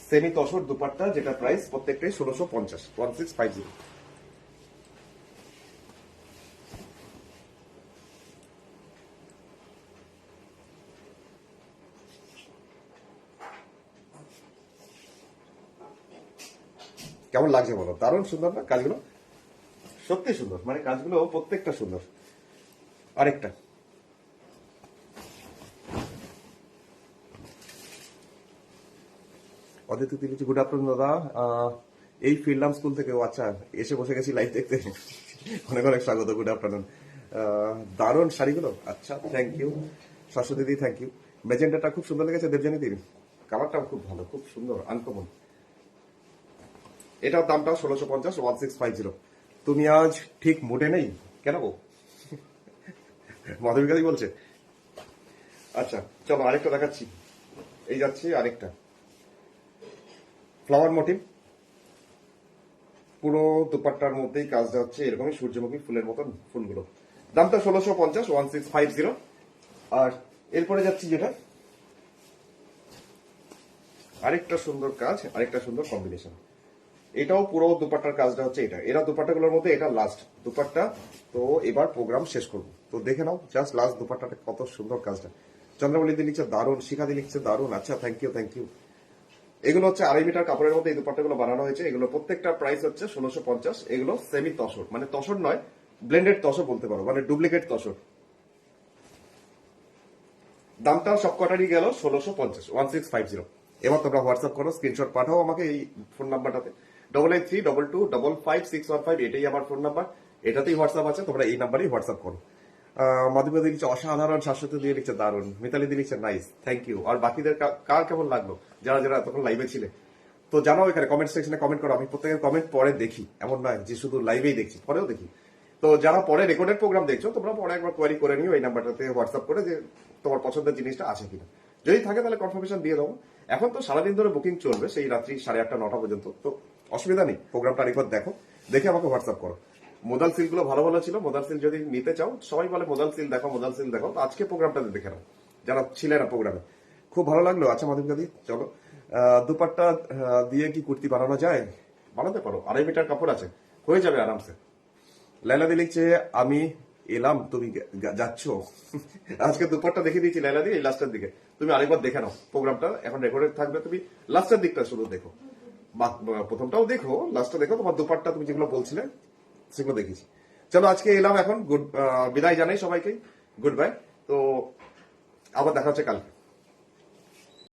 সেমি তসর দুপাট্টা, যেটা প্রাইস প্রত্যেকটাই 1650, 1650। কেমন লাগছে বলো? দারুণ সুন্দর না কাজগুলো? সত্যি সুন্দর, মানে কাজগুলো প্রত্যেকটা সুন্দর। আরেকটা অদিতি দিলিচি, গুড আফটারনুন দাদা। এই ফিরলাম স্কুল থেকে। ও আচ্ছা, এসে বসে গেছি লাইভ দেখতে। অনেক অনেক স্বাগত, গুড আফটারনুন। দারুণ শাড়িগুলো, আচ্ছা thank you Saraswati di, thank you. মেজেন্টাটা খুব সুন্দর লেগেছে দেবজানী দিন, কালারটাও খুব ভালো, খুব সুন্দর, আনকমন। এটার দামটাও 1650, 1650। তুমি আজ ঠিক মুডে নেই কেন গো? মাধবিকাদি বলছে। আচ্ছা চলো আরেকটা দেখাচ্ছি। এই যাচ্ছে আরেকটা ফ্লাওয়ার মোটিভ, পুরো দুপাট্টার মধ্যেই কাজটা হচ্ছে এরকমই সূর্যমুখী ফুলের মতন ফুলগুলো। দামটা 1650, 1650। আর এরপরে যাচ্ছি যেটা আরেকটা সুন্দর কাজ, আরেকটা সুন্দর কম্বিনেশন। এটাও পুরো দুপাট্টার কাজটা হচ্ছে এটা। এরা দুপাট্টাগুলোর মধ্যে এটা লাস্ট দুপাট্টা। তো এবার প্রোগ্রাম শেষ করবো, তো দেখে নাও জাস্ট লাস্ট দুপাট্টাটা কত সুন্দর কাজটা। চন্দ্রমল্লি দি লিখছে দারুণ, শিখা দি লিখছে দারুণ, আচ্ছা থ্যাংক ইউ থ্যাংক ইউ। এগুলো হচ্ছে 2.5 মিটার কাপড়ের মধ্যে এই দুপাট্টাগুলো বানানো হয়েছে। এগুলো প্রত্যেকটা প্রাইস হচ্ছে 1650। এগুলো সেমি তসর, মানে তসর নয়, ব্লেন্ডেড তসর বলতে পারো, মানে ডুপ্লিকেট তসর। দামটা সব কটারই গেল 1650, 1650। এবার তোমরা হোয়াটসঅ্যাপ করো, স্ক্রিনশট পাঠাও আমাকে এই ফোন নাম্বারটাতে 8832255615। এটাই আমার ফোন নাম্বার, এটাতেই হোয়াটসঅ্যাপ আছে, তোমরা এই নাম্বারেই হোয়াটসঅ্যাপ করো। মাধবী দি লিখছে অসাধারণ, শাশ্বতী দিয়ে লিখছে দারুণ, মিতালি দি লিখছে নাইস, থ্যাংক ইউ। আর বাকিদের কার কেমন লাগলো, যারা যারা তখন লাইভে ছিলে, তো জানাও এখানে কমেন্ট সেকশনে কমেন্ট করো। আমি প্রত্যেকের কমেন্ট পরে দেখি, এমন নয় যে শুধু লাইভেই দেখছি, পরেও দেখি। তো যারা পরে রেকর্ডেড প্রোগ্রাম দেখছো, তোমরা পরে একবার কোয়ারি করে নিও এই নাম্বারটাতে হোয়াটসঅ্যাপ করে, যে তোমার পছন্দের জিনিসটা আছে কিনা। যদি থাকে তাহলে কনফার্মেশন দিয়ে দেবো। এখন তো সারাদিন ধরে বুকিং চলবে, সেই রাত্রি 8:30 9টা পর্যন্ত, তো অসুবিধা নেই। প্রোগ্রামটা আরেকবার দেখো, দেখে আমাকে হোয়াটসঅ্যাপ করো। মোদাল সিলগুলো ভালো ভালো ছিল, মোদাল সিল যদি নিতে চাও, সবাই বলে মোদাল সিল দেখো মোদাল সিল দেখো, তো আজকে প্রোগ্রামটাতে দেখে নাও যারা ছিলে না প্রোগ্রামে। খুব ভালো লাগলো। আচ্ছা মাধবিকাদি চলো, দুপাট্টা দিয়ে কি কুর্তি বানানো যায়? বানাতে পারো, 2.5 মিটার কাপড় আছে, হয়ে যাবে আরামসে। লাইলাদি লিখছে আমি এলাম, তুমি যাচ্ছ। আজকে দুপাট্টা দেখে দিয়েছি লাইলাদি এই লাস্টের দিকে, তুমি আরেকবার দেখে নাও। প্রোগ্রামটা এখন রেকর্ডেড থাকবে, তুমি লাস্টের দিকটা শুধু দেখো, প্রথমটাও দেখো, লাস্টটা দেখো। তোমার দুপাট্টা তুমি যেগুলো বলছিলে সেগুলো দেখেছি। চলো আজকে এলাম এখন, গুড বিদায় জানাই সবাইকে, গুড বাই। তো আবার দেখা হচ্ছে কালকে।